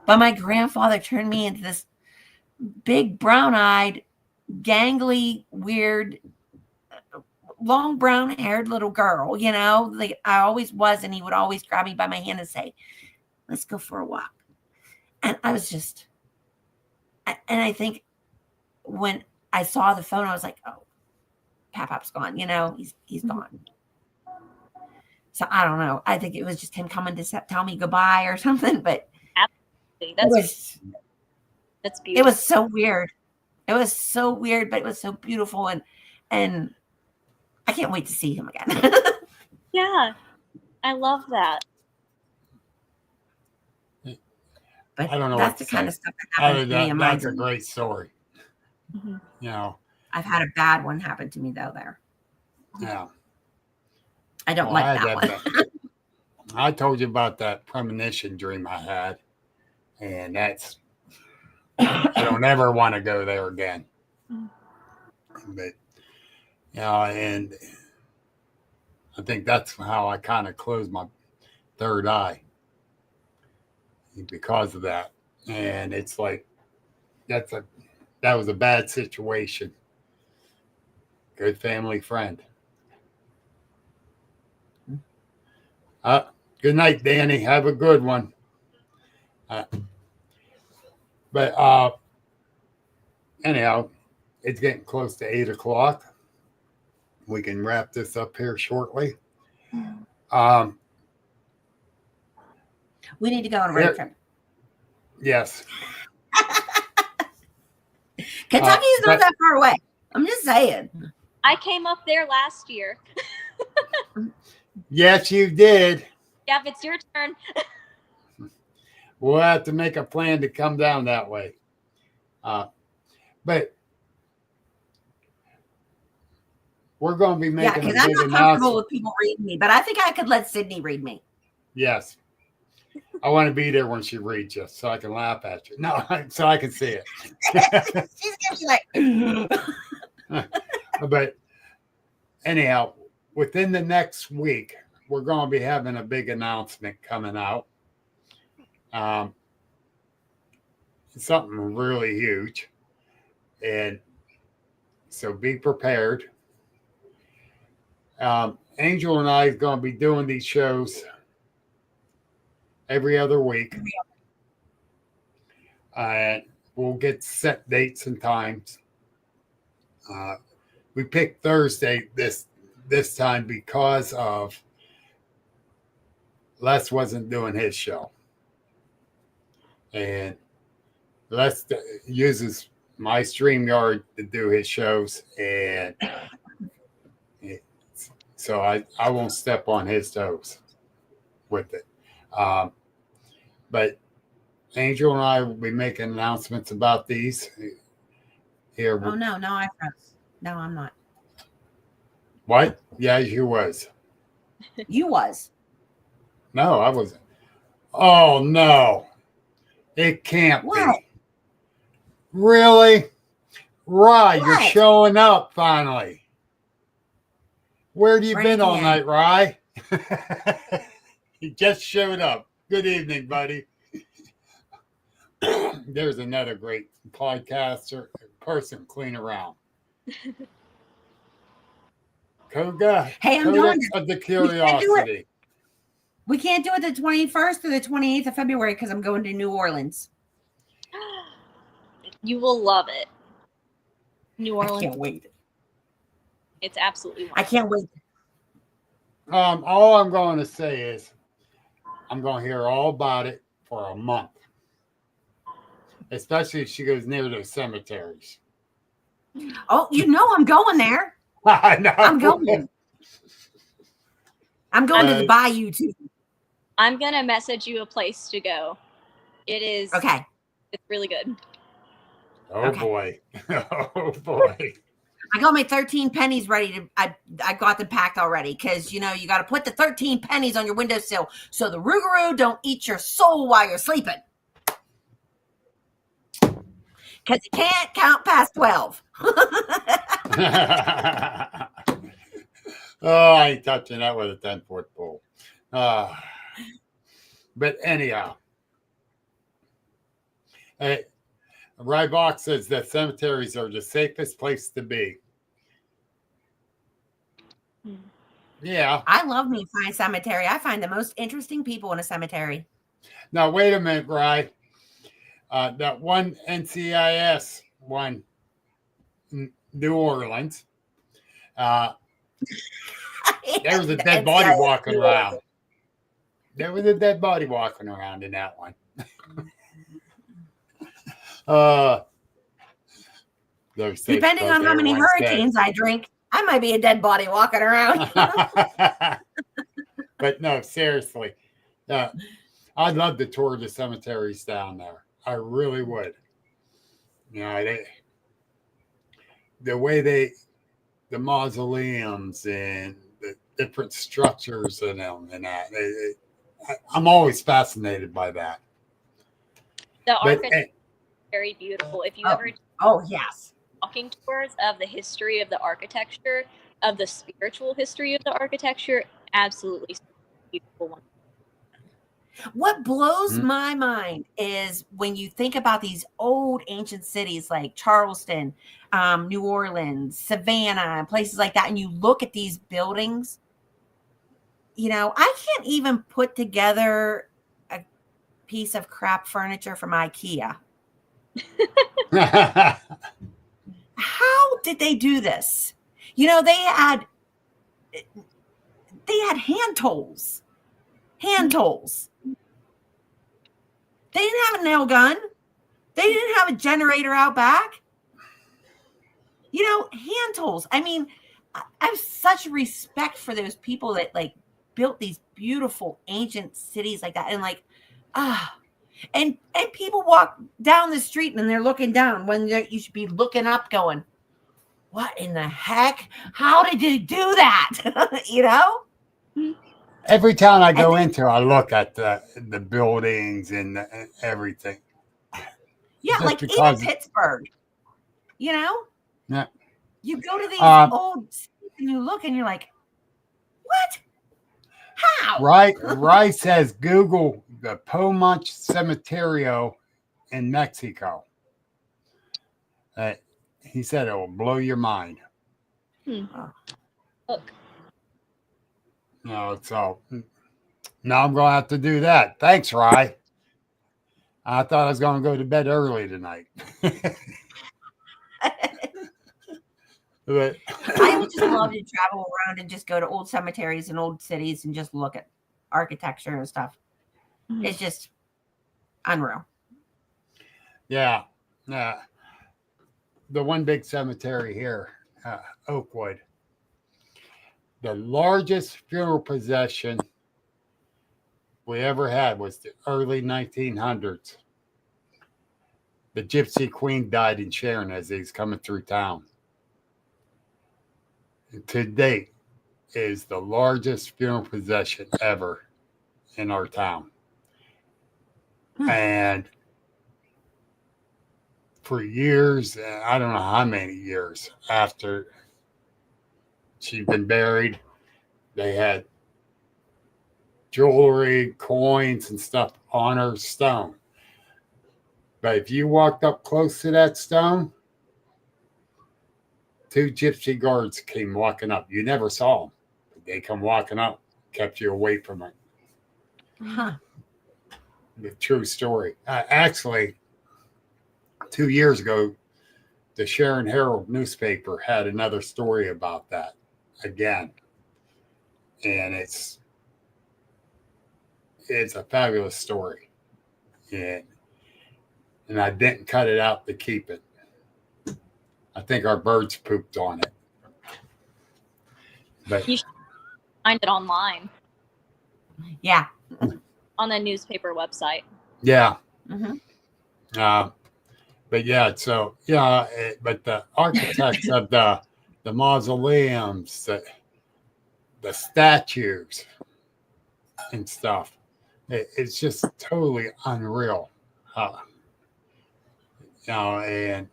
But my grandfather turned me into this big brown-eyed, gangly, weird, long brown-haired little girl, you know, like I always was. And he would always grab me by my hand and say, let's go for a walk. And I was just, and I think when I saw the phone, I was like, oh, Pap-Pap's gone, you know, he's gone. So I don't know. I think it was just him coming to tell me goodbye or something, but That's beautiful. It was so weird. It was so weird, but it was so beautiful. And I can't wait to see him again. Yeah. I love that. But I don't know that's what the kind say. of stuff that happened to me in my That's a dream. great story. Mm-hmm. You know, I've had a bad one happen to me though there. yeah. I don't Well, like that one. I told you about that premonition dream I had, and that's I don't ever want to go there again. But yeah, and I think that's how I kind of closed my third eye because of that. And it's like that was a bad situation. Good family friend. Good night, Danny. Have a good one. But anyhow, it's getting close to 8 o'clock. We can wrap this up here shortly. We need to go on a road trip. Yes. Kentucky's not that far away. I'm just saying. I came up there last year. Yes, you did. Yep, it's your turn. We'll have to make a plan to come down that way. But we're going to be making because a I'm big not comfortable announcement. with people reading me, but I think I could let Sydney read me. Yes. I want to be there when she reads you so I can laugh at you. No, so I can see it. She's going to be like... But anyhow, within the next week, we're going to be having a big announcement coming out. Something really huge. And so be prepared. Angel and I are going to be doing these shows every other week. We'll get set dates and times. We picked Thursday this time because of Les wasn't doing his show. And Les uses my StreamYard to do his shows. And so I won't step on his toes with it. But Angel and I will be making announcements about these here. Oh, no, I froze. No, I'm not. What? Yeah, you was. You was. No, I wasn't. Oh, no. It can't What? be. Really? Rye, you're What? showing up finally. Where have you Bring been it all in. night, Rye? You just showed up. Good evening, buddy. There's another great podcaster, person clean around. Koga. Hey, I'm Codex doing it. of the can't do it. Curiosity. We can't do it the 21st or the 28th of February because I'm going to New Orleans. You will love it. New I Orleans. can't wait. It's absolutely I wonderful. can't wait. All I'm going to say is I'm going to hear all about it for a month, especially if she goes near those cemeteries. Oh, you know I'm going there. I know. I'm going. I'm going to the bayou too. I'm gonna message you a place to go. It is Okay. It's really good. Oh Okay. boy. Oh boy. I got my 13 pennies ready to. I got them packed already because you know you got to put the 13 pennies on your windowsill so the Rougarou don't eat your soul while you're sleeping. Because you can't count past 12. Oh, I ain't touching that with a 10-foot pole. But anyhow, Rybox says that cemeteries are the safest place to be. Yeah. I love me a fine cemetery. I find the most interesting people in a cemetery. Now, wait a minute, Rye. That one NCIS one, New Orleans, there was a dead body walking around. There was a dead body walking around in that one. Depending on how many hurricanes I drink, I might be a dead body walking around. But no, seriously. I'd love to tour the cemeteries down there. I really would. You know, the way the mausoleums and the different structures in them and that. I'm always fascinated by that. The architecture is very beautiful. If you ever yes, walking tours of the history of the architecture, of the spiritual history of the architecture, absolutely beautiful one. What blows my mind is when you think about these old ancient cities like Charleston, New Orleans, Savannah, and places like that, and you look at these buildings, you know, I can't even put together a piece of crap furniture from IKEA. How did they do this? You know, they had hand tools. They didn't have a nail gun. They didn't have a generator out back. You know, hand tools. I mean, I have such respect for those people that like built these beautiful ancient cities like that. And like, and people walk down the street and they're looking down when you should be looking up going, what in the heck? How did you do that? You know? Every town I go into, I look at the buildings and everything. Yeah, just like even Pittsburgh, you know? Yeah. You go to these old cities and you look and you're like, what? How? Right says Google the Pomonch Cementerio in Mexico. He said it will blow your mind. Look. No, so now I'm going to have to do that. Thanks, Rye. I thought I was going to go to bed early tonight. But I would just love to travel around and just go to old cemeteries and old cities and just look at architecture and stuff. It's just unreal. Yeah. The one big cemetery here, Oakwood, the largest funeral procession we ever had was the early 1900s. The Gypsy Queen died in Sharon as he's coming through town. And to date is the largest funeral procession ever in our town. And for years, I don't know how many years after she'd been buried, they had jewelry, coins, and stuff on her stone. But if you walked up close to that stone, 2 gypsy guards came walking up. You never saw them. But they come walking up, kept you away from it. The true story. Actually, 2 years ago, the Sharon Herald newspaper had another story about that again. And it's a fabulous story. And I didn't cut it out to keep it. I think our birds pooped on it. But You should find it online Yeah. on the newspaper website. yeah. Mm-hmm. But yeah, so yeah, but the architects of the mausoleums, the statues and stuff, it's just totally unreal. And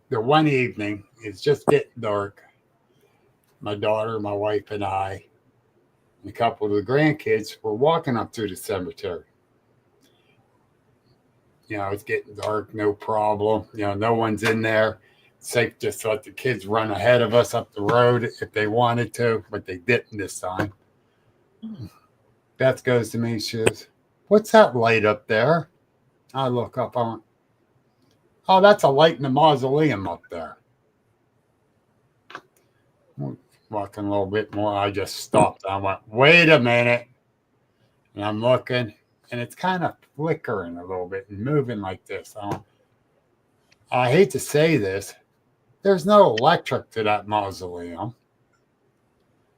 the one evening, it's just getting dark. My daughter, my wife, and I, and a couple of the grandkids were walking up through the cemetery. It's getting dark, no problem. No one's in there. Safe just to let the kids run ahead of us up the road if they wanted to, but they didn't this time. Beth goes to me, she says, "What's that light up there?" I look up, I went, "Oh, that's a light in the mausoleum up there." Walking a little bit more, I just stopped. I went, "Wait a minute." And I'm looking, and it's kind of flickering a little bit and moving like this. I hate to say this, there's no electric to that mausoleum.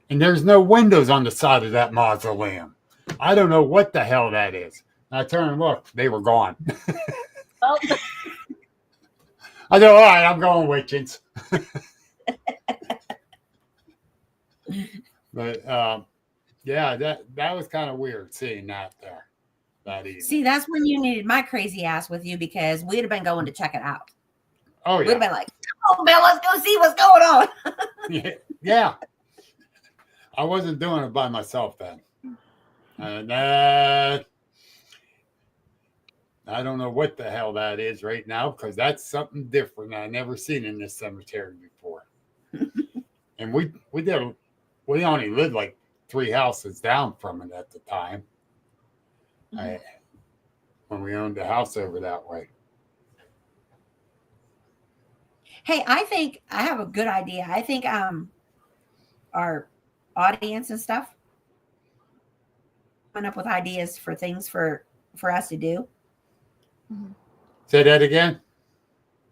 And there's no windows on the side of that mausoleum. I don't know what the hell that is. And I turned and looked, they were gone. Well, I go, all right, I'm going Witchins. But yeah, that was kind of weird seeing that there that evening. See, that's when you needed my crazy ass with you, because we'd have been going to check it out. Oh, We'd yeah. have been like, "Oh, Bill, let's go see what's going on." Yeah. I wasn't doing it by myself then. And I don't know what the hell that is right now, because that's something different I've never seen in this cemetery before. And we only lived like 3 houses down from it at the time. When we owned a house over that way. Hey, I think I have a good idea. I think our audience and stuff coming up with ideas for things for us to do, Say that again?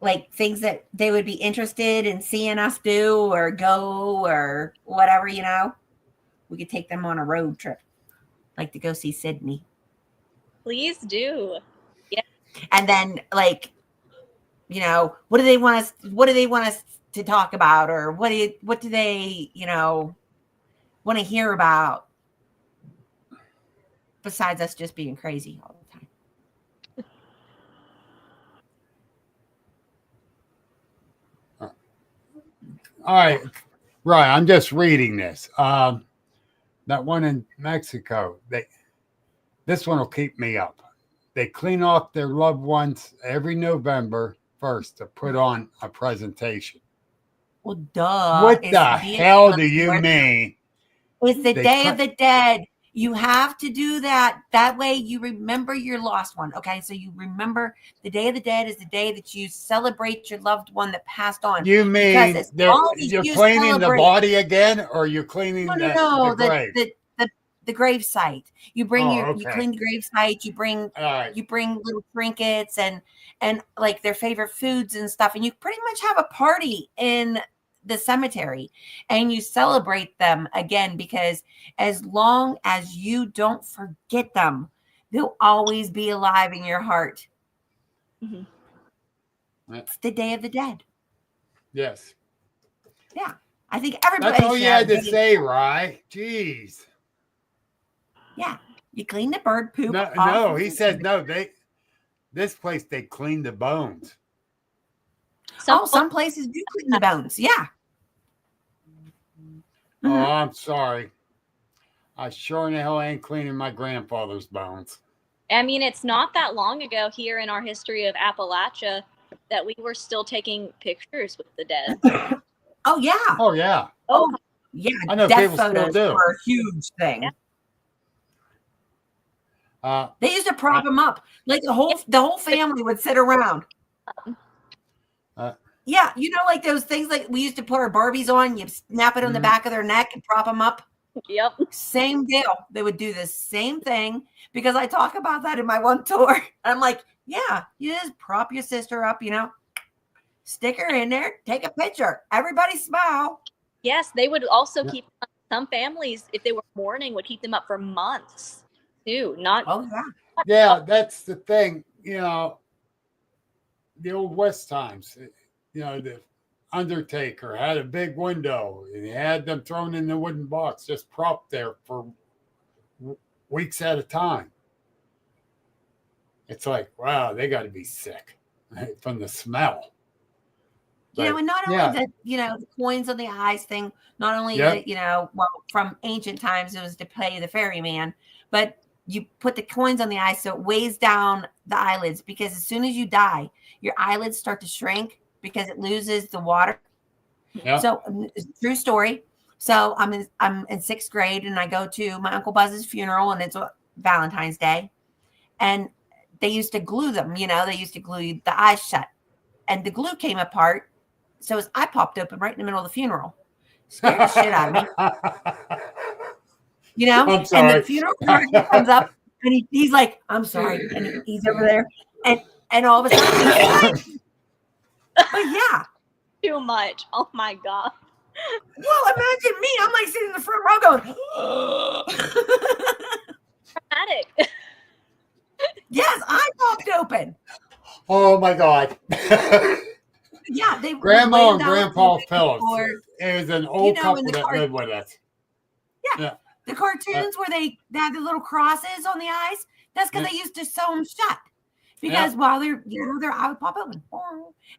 like things that they would be interested in seeing us do or go or whatever. We could take them on a road trip, like to go see Sydney, please do. and then like, what do they want us to talk about, or what do they want to hear about, besides us just being crazy all the time. All right. Right. I'm just reading this. That one in Mexico, this one will keep me up. They clean off their loved ones every November 1st to put on a presentation. Well, duh. What the hell do you mean? It's the Day of the Dead. You have to do that. That way you remember your lost one. Okay. So you remember the Day of the Dead is the day that you celebrate your loved one that passed on. You mean you're cleaning the body again, or you're cleaning the grave? The grave site. You bring you clean the grave site. You bring little trinkets and like their favorite foods and stuff. And you pretty much have a party in the cemetery, and you celebrate them again, because as long as you don't forget them, they'll always be alive in your heart. It's the Day of the Dead. Yes. Yeah. I think everybody. That's all you had to say, right? Jeez. Yeah. You clean the bird poop. No, he said no. This place, they clean the bones. Some places do clean the bones. Yeah. Oh, I'm sorry. I sure in the hell ain't cleaning my grandfather's bones. I mean, it's not that long ago here in our history of Appalachia that we were still taking pictures with the dead. Oh, yeah. Oh, yeah. Oh, yeah. I know death people photos still do. were a huge thing. Yeah. They used to prop them up. Like the whole family would sit around. Yeah, you know, like those things like we used to put our Barbies on, you snap it on the back of their neck and prop them up. Yep. Same deal. They would do the same thing because I talk about that in my one tour. I'm like, yeah, you just prop your sister up, stick her in there, take a picture. Everybody smile. Yes, they would also keep some families, if they were mourning, would keep them up for months too. Not Oh, yeah. Yeah, that's the thing. The old West times, the Undertaker had a big window and he had them thrown in the wooden box, just propped there for weeks at a time. It's like, wow, they got to be sick from the smell. And not only the coins on the eyes thing, not only from ancient times, it was to pay the ferryman, but you put the coins on the eyes so it weighs down the eyelids, because as soon as you die, your eyelids start to shrink because it loses the water. Yep. So, true story. So I'm in 6th grade and I go to my Uncle Buzz's funeral, and it's Valentine's Day, and they used to glue them. They used to glue the eyes shut, and the glue came apart. So his eye popped open right in the middle of the funeral. Scared the shit out of me. I'm sorry. And the funeral director comes up and he's like, I'm sorry. And he's over there. And all of a sudden, but yeah. too much. Oh my God. Well, imagine me. I'm like sitting in the front row going, Dramatic. yes, eye popped open. Oh my God. Yeah, they Grandma and Grandpa Phillips. It was an old couple that lived with us. Yeah. The cartoons where they had the little crosses on the eyes, that's because they used to sew them shut. Because while their eye would pop open.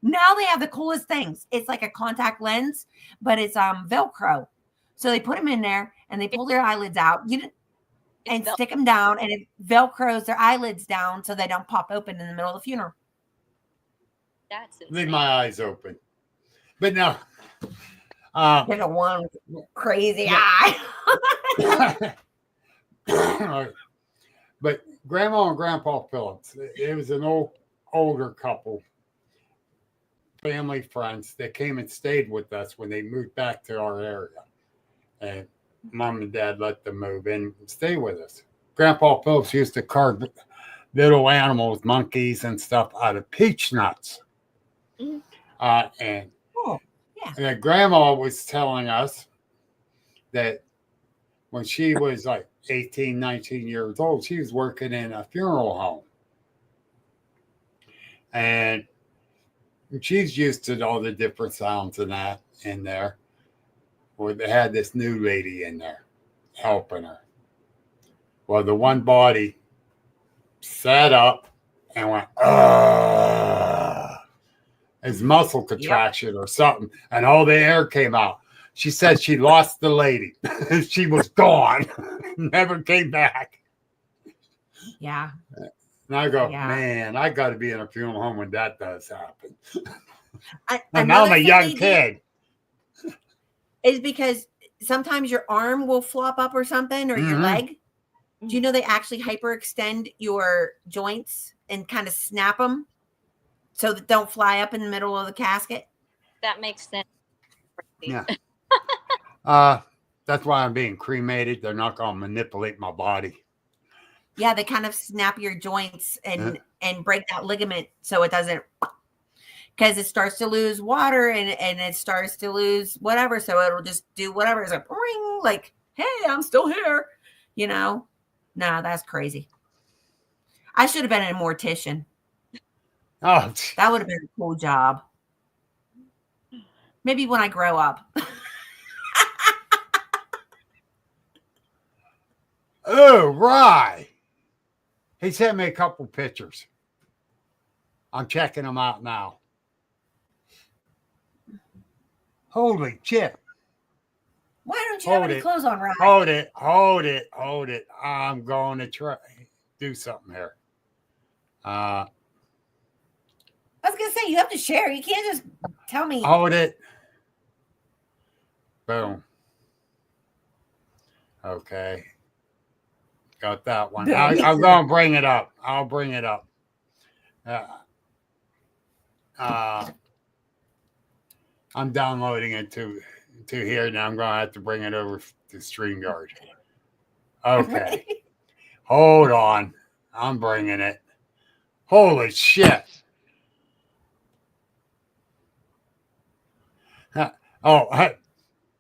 Now they have the coolest things. It's like a contact lens, but it's Velcro. So they put them in there and they pull their eyelids out and stick them down, and it Velcros their eyelids down so they don't pop open in the middle of the funeral. That's insane. Leave my eyes open. But no. There's a one crazy eye. But Grandma and Grandpa Phillips, it was an older couple, family friends that came and stayed with us when they moved back to our area. And Mom and Dad let them move in and stay with us. Grandpa Phillips used to carve little animals, monkeys and stuff out of peach nuts. And Grandma was telling us that when she was like 18, 19 years old, she was working in a funeral home. And she's used to all the different sounds and that in there. Well, they had this new lady in there helping her. Well, the one body sat up and went, as muscle contraction or something, and all the air came out. She said she lost the lady. She was gone. Never came back. Yeah. And I go, man, I got to be in a funeral home when that does happen. And now I'm a young kid. Is because sometimes your arm will flop up or something, or your leg. Do you know they actually hyperextend your joints and kind of snap them so that don't fly up in the middle of the casket? That makes sense. Yeah. That's why I'm being cremated. They're not going to manipulate my body. Yeah, they kind of snap your joints and break that ligament so it doesn't, because it starts to lose water and it starts to lose whatever. So it'll just do whatever. It's like, ring, like, hey, I'm still here. No, that's crazy. I should have been a mortician. Oh, that would have been a cool job. Maybe when I grow up. Oh, right. He sent me a couple pictures. I'm checking them out now. Holy shit. Why don't you have any clothes on, Ryan? Hold it. I'm going to try do something here. I was going to say, you have to share. You can't just tell me. Hold it. Boom. Okay. Got that one. I'm going to bring it up. I'll bring it up. I'm downloading it to here. Now I'm going to have to bring it over to StreamYard. Okay. Hold on. I'm bringing it. Holy shit. Oh,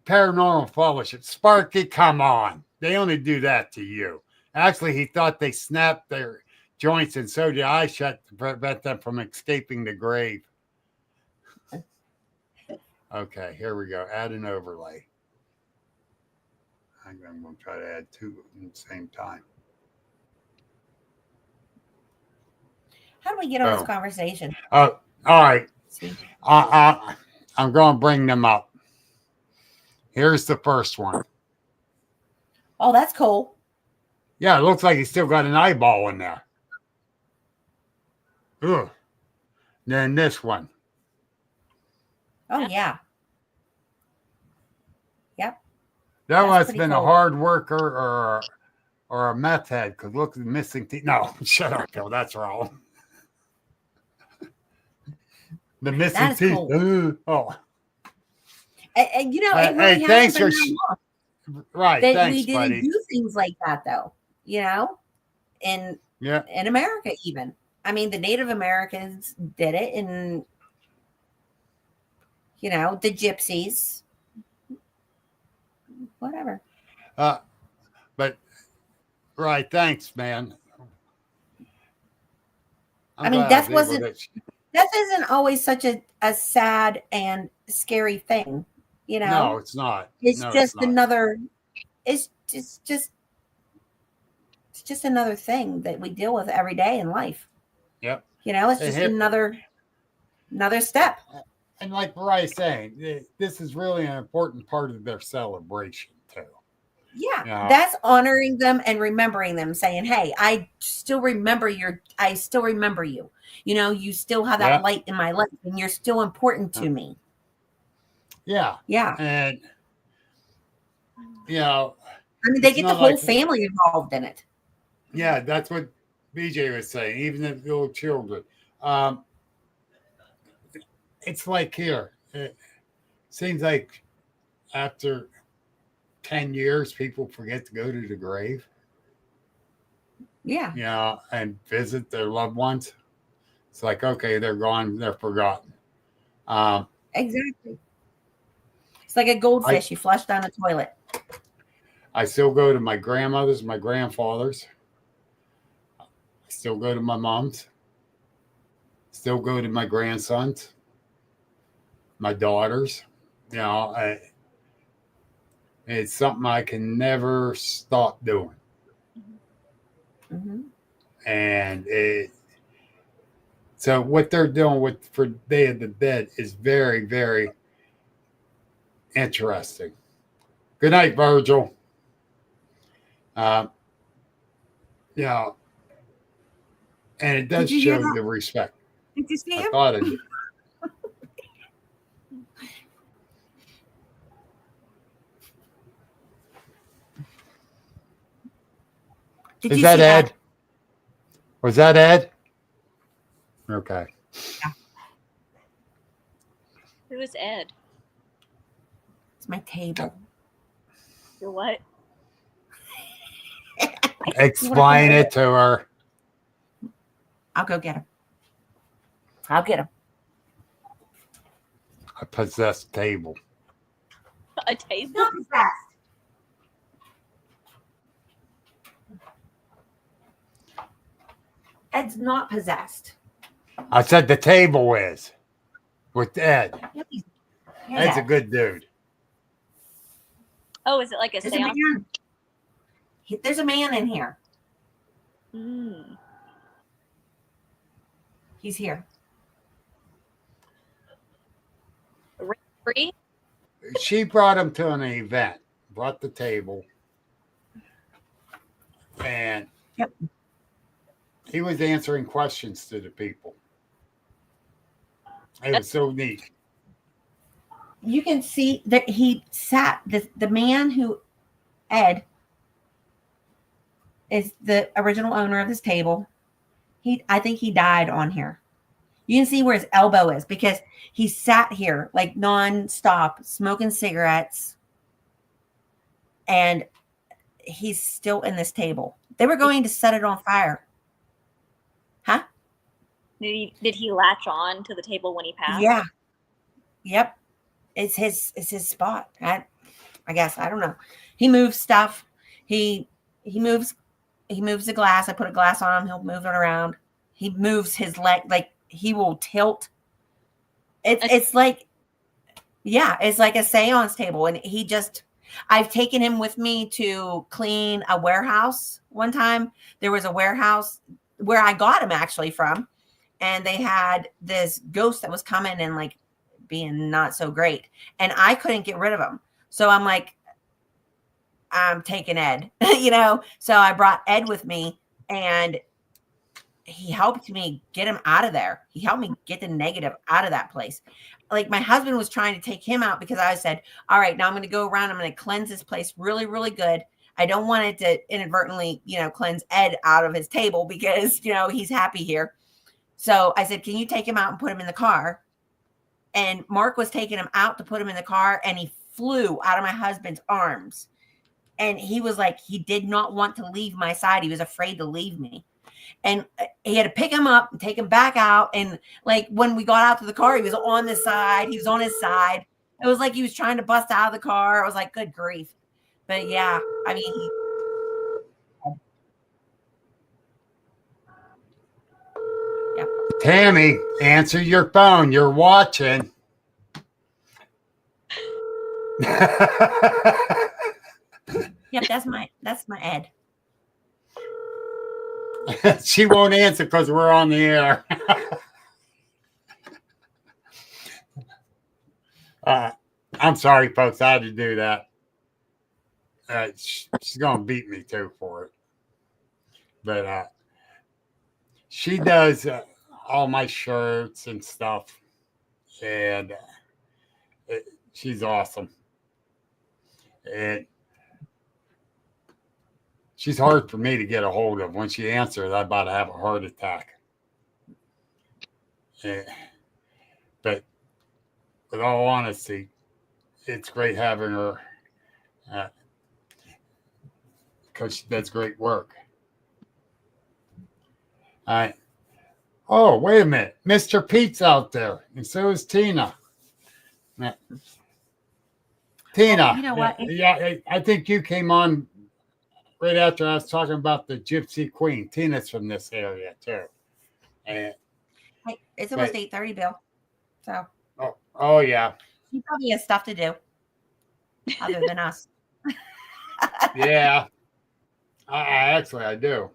Paranormal Fellowship. Sparky, come on. They only do that to you. Actually, he thought they snapped their joints, and so did I shut to prevent them from escaping the grave. Okay, here we go. Add an overlay. I'm going to try to add two at the same time. How do we get on this conversation? All right. I'm going to bring them up. Here's the first one. Oh, that's cool. Yeah, it looks like he's still got an eyeball in there. Ugh. Then this one. Oh, yeah. Yep. That must have been a hard worker or a meth head, because look at the missing teeth. No, shut up, Bill. That's wrong. The missing teeth. Cool. Oh. And, you know, it really hey, thanks for right. That thanks, we didn't buddy. do things like that, though. You know, in America, even. I mean, the Native Americans did it, and you know, the gypsies, whatever. But right, thanks, man. I mean, death isn't always such a sad and scary thing, you know. No, it's not. It's just another. It's just another thing that we deal with every day in life. Yep. You know, it's just another step. And like Mariah's saying, this is really an important part of their celebration too. Yeah, you know? That's honoring them and remembering them, saying, "Hey, I still remember you. You know, you still have that light in my life, and you're still important to me." Yeah. Yeah. And you know, I mean, they get the whole family involved in it. Yeah, that's what BJ was saying. Even the little children. It's like here. It seems like after 10 years, people forget to go to the grave. Yeah. You know, and visit their loved ones. It's like, okay, they're gone. They're forgotten. Exactly. It's like a goldfish you flush down the toilet. I still go to my grandmother's, my grandfather's. I still go to my mom's. Still go to my grandson's. My daughters. You know, it's something I can never stop doing. Mm-hmm. And so what they're doing for Day of the Dead is very, very interesting. Good night, Virgil. You know, and it does show the respect. Did you see him? I thought it. Is that Ed? Was that Ed? Okay. Yeah. Who is Ed? It's my table. Your what? Explain it to her. I'll go get him. I'll get him. A possessed table. A table? Not possessed. Ed's not possessed. I said the table is with Ed. Ed's a good dude. Oh, is it like a seance? There's a man in here. Mm. He's here. Free? She brought him to an event, brought the table, and he was answering questions to the people. It was so neat. You can see that he sat, the man who, Ed, is the original owner of this table. I think he died on here. You can see where his elbow is because he sat here like nonstop smoking cigarettes, and he's still in this table. They were going to set it on fire. Huh? Did he latch on to the table when he passed? Yeah. Yep. It's his spot. I guess. I don't know. He moves stuff. He moves the glass. I put a glass on him. He'll move it around. He moves his leg, like he will tilt. It's like, yeah, it's like a seance table. And I've taken him with me to clean a warehouse one time. There was a warehouse where I got him actually from, and they had this ghost that was coming and like being not so great. And I couldn't get rid of him. So I'm like, I'm taking Ed, So I brought Ed with me, and he helped me get him out of there. He helped me get the negative out of that place. Like my husband was trying to take him out because I said, all right, now I'm going to go around. I'm going to cleanse this place really, really good. I don't want it to inadvertently, cleanse Ed out of his table because, he's happy here. So I said, can you take him out and put him in the car? And Mark was taking him out to put him in the car, and he flew out of my husband's arms. And he was like, he did not want to leave my side. He was afraid to leave me. And he had to pick him up and take him back out. And like when we got out to the car, he was on the side. He was on his side. It was like he was trying to bust out of the car. I was like, good grief. But yeah, I mean, yeah. Tammy, answer your phone. You're watching. Yep, that's my Ed. She won't answer because we're on the air. I'm sorry, folks. I had to do that. She's going to beat me, too, for it. But she does all my shirts and stuff. And she's awesome. And she's hard for me to get a hold of. When she answers, I'm about to have a heart attack. But with all honesty, it's great having her because she does great work. Oh, wait a minute. Mr. Pete's out there, and so is Tina. Tina, you know what? Yeah, I think you came on right after I was talking about the Gypsy Queen. Tina's from this area too. And it's almost 8:30, Bill. So. Oh yeah. He probably has stuff to do, other than us. Yeah. I do.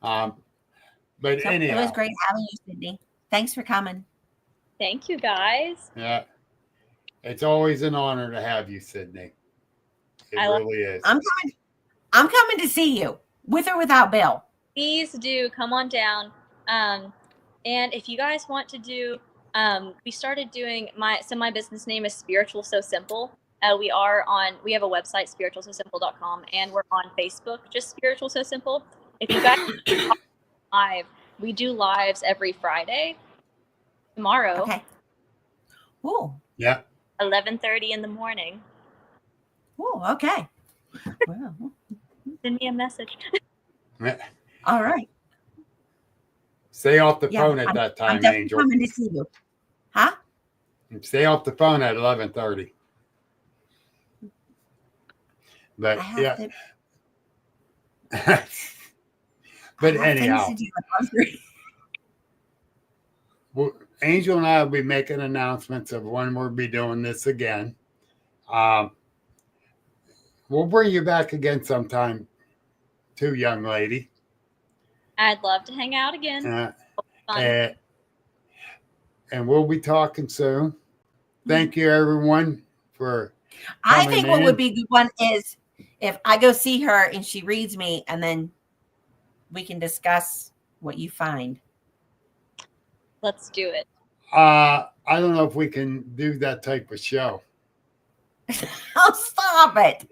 But So anyhow, it was great having you, Sydney. Thanks for coming. Thank you, guys. yeah, it's always an honor to have you, Sydney. It really is. I'm coming to see you, with or without Bill. Please do come on down. And if you guys want to do, we started doing my business name is Spiritual So Simple. We have a website, spiritualsosimple.com, and we're on Facebook, just Spiritual So Simple. If you guys live, we do lives every Friday. Tomorrow. Okay. Oh. Yeah. 11:30 in the morning. Oh, okay. Well. Send me a message. All right. Stay off the phone at that time, I'm definitely Angel. coming to see you. Huh? Stay off the phone at 11:30. But yeah. But anyhow, well, Angel and I will be making announcements of when we'll be doing this again. We'll bring you back again sometime, too, young lady. I'd love to hang out again. And we'll be talking soon. Thank you, everyone, for I think what would be a good one is if I go see her and she reads me, and then we can discuss what you find. Let's do it. I don't know if we can do that type of show. Oh, stop it.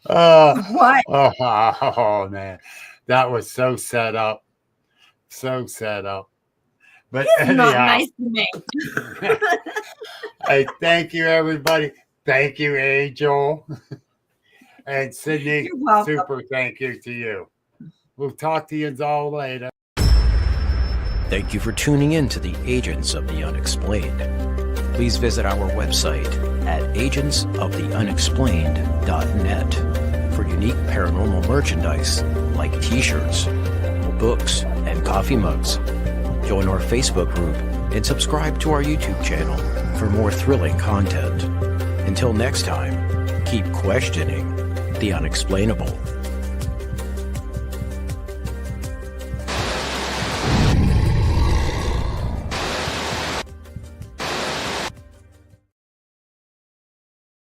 What? Oh, man. That was so set up. So set up. But He's not anyhow, nice to me. hey, thank you, everybody. Thank you, Angel. And Sydney, You're welcome. super thank you to you. We'll talk to you all later. Thank you for tuning in to the Agents of the Unexplained. Please visit our website at agentsoftheunexplained.net for unique paranormal merchandise like t-shirts, books, and coffee mugs. Join our Facebook group and subscribe to our YouTube channel for more thrilling content. Until next time, keep questioning the unexplainable.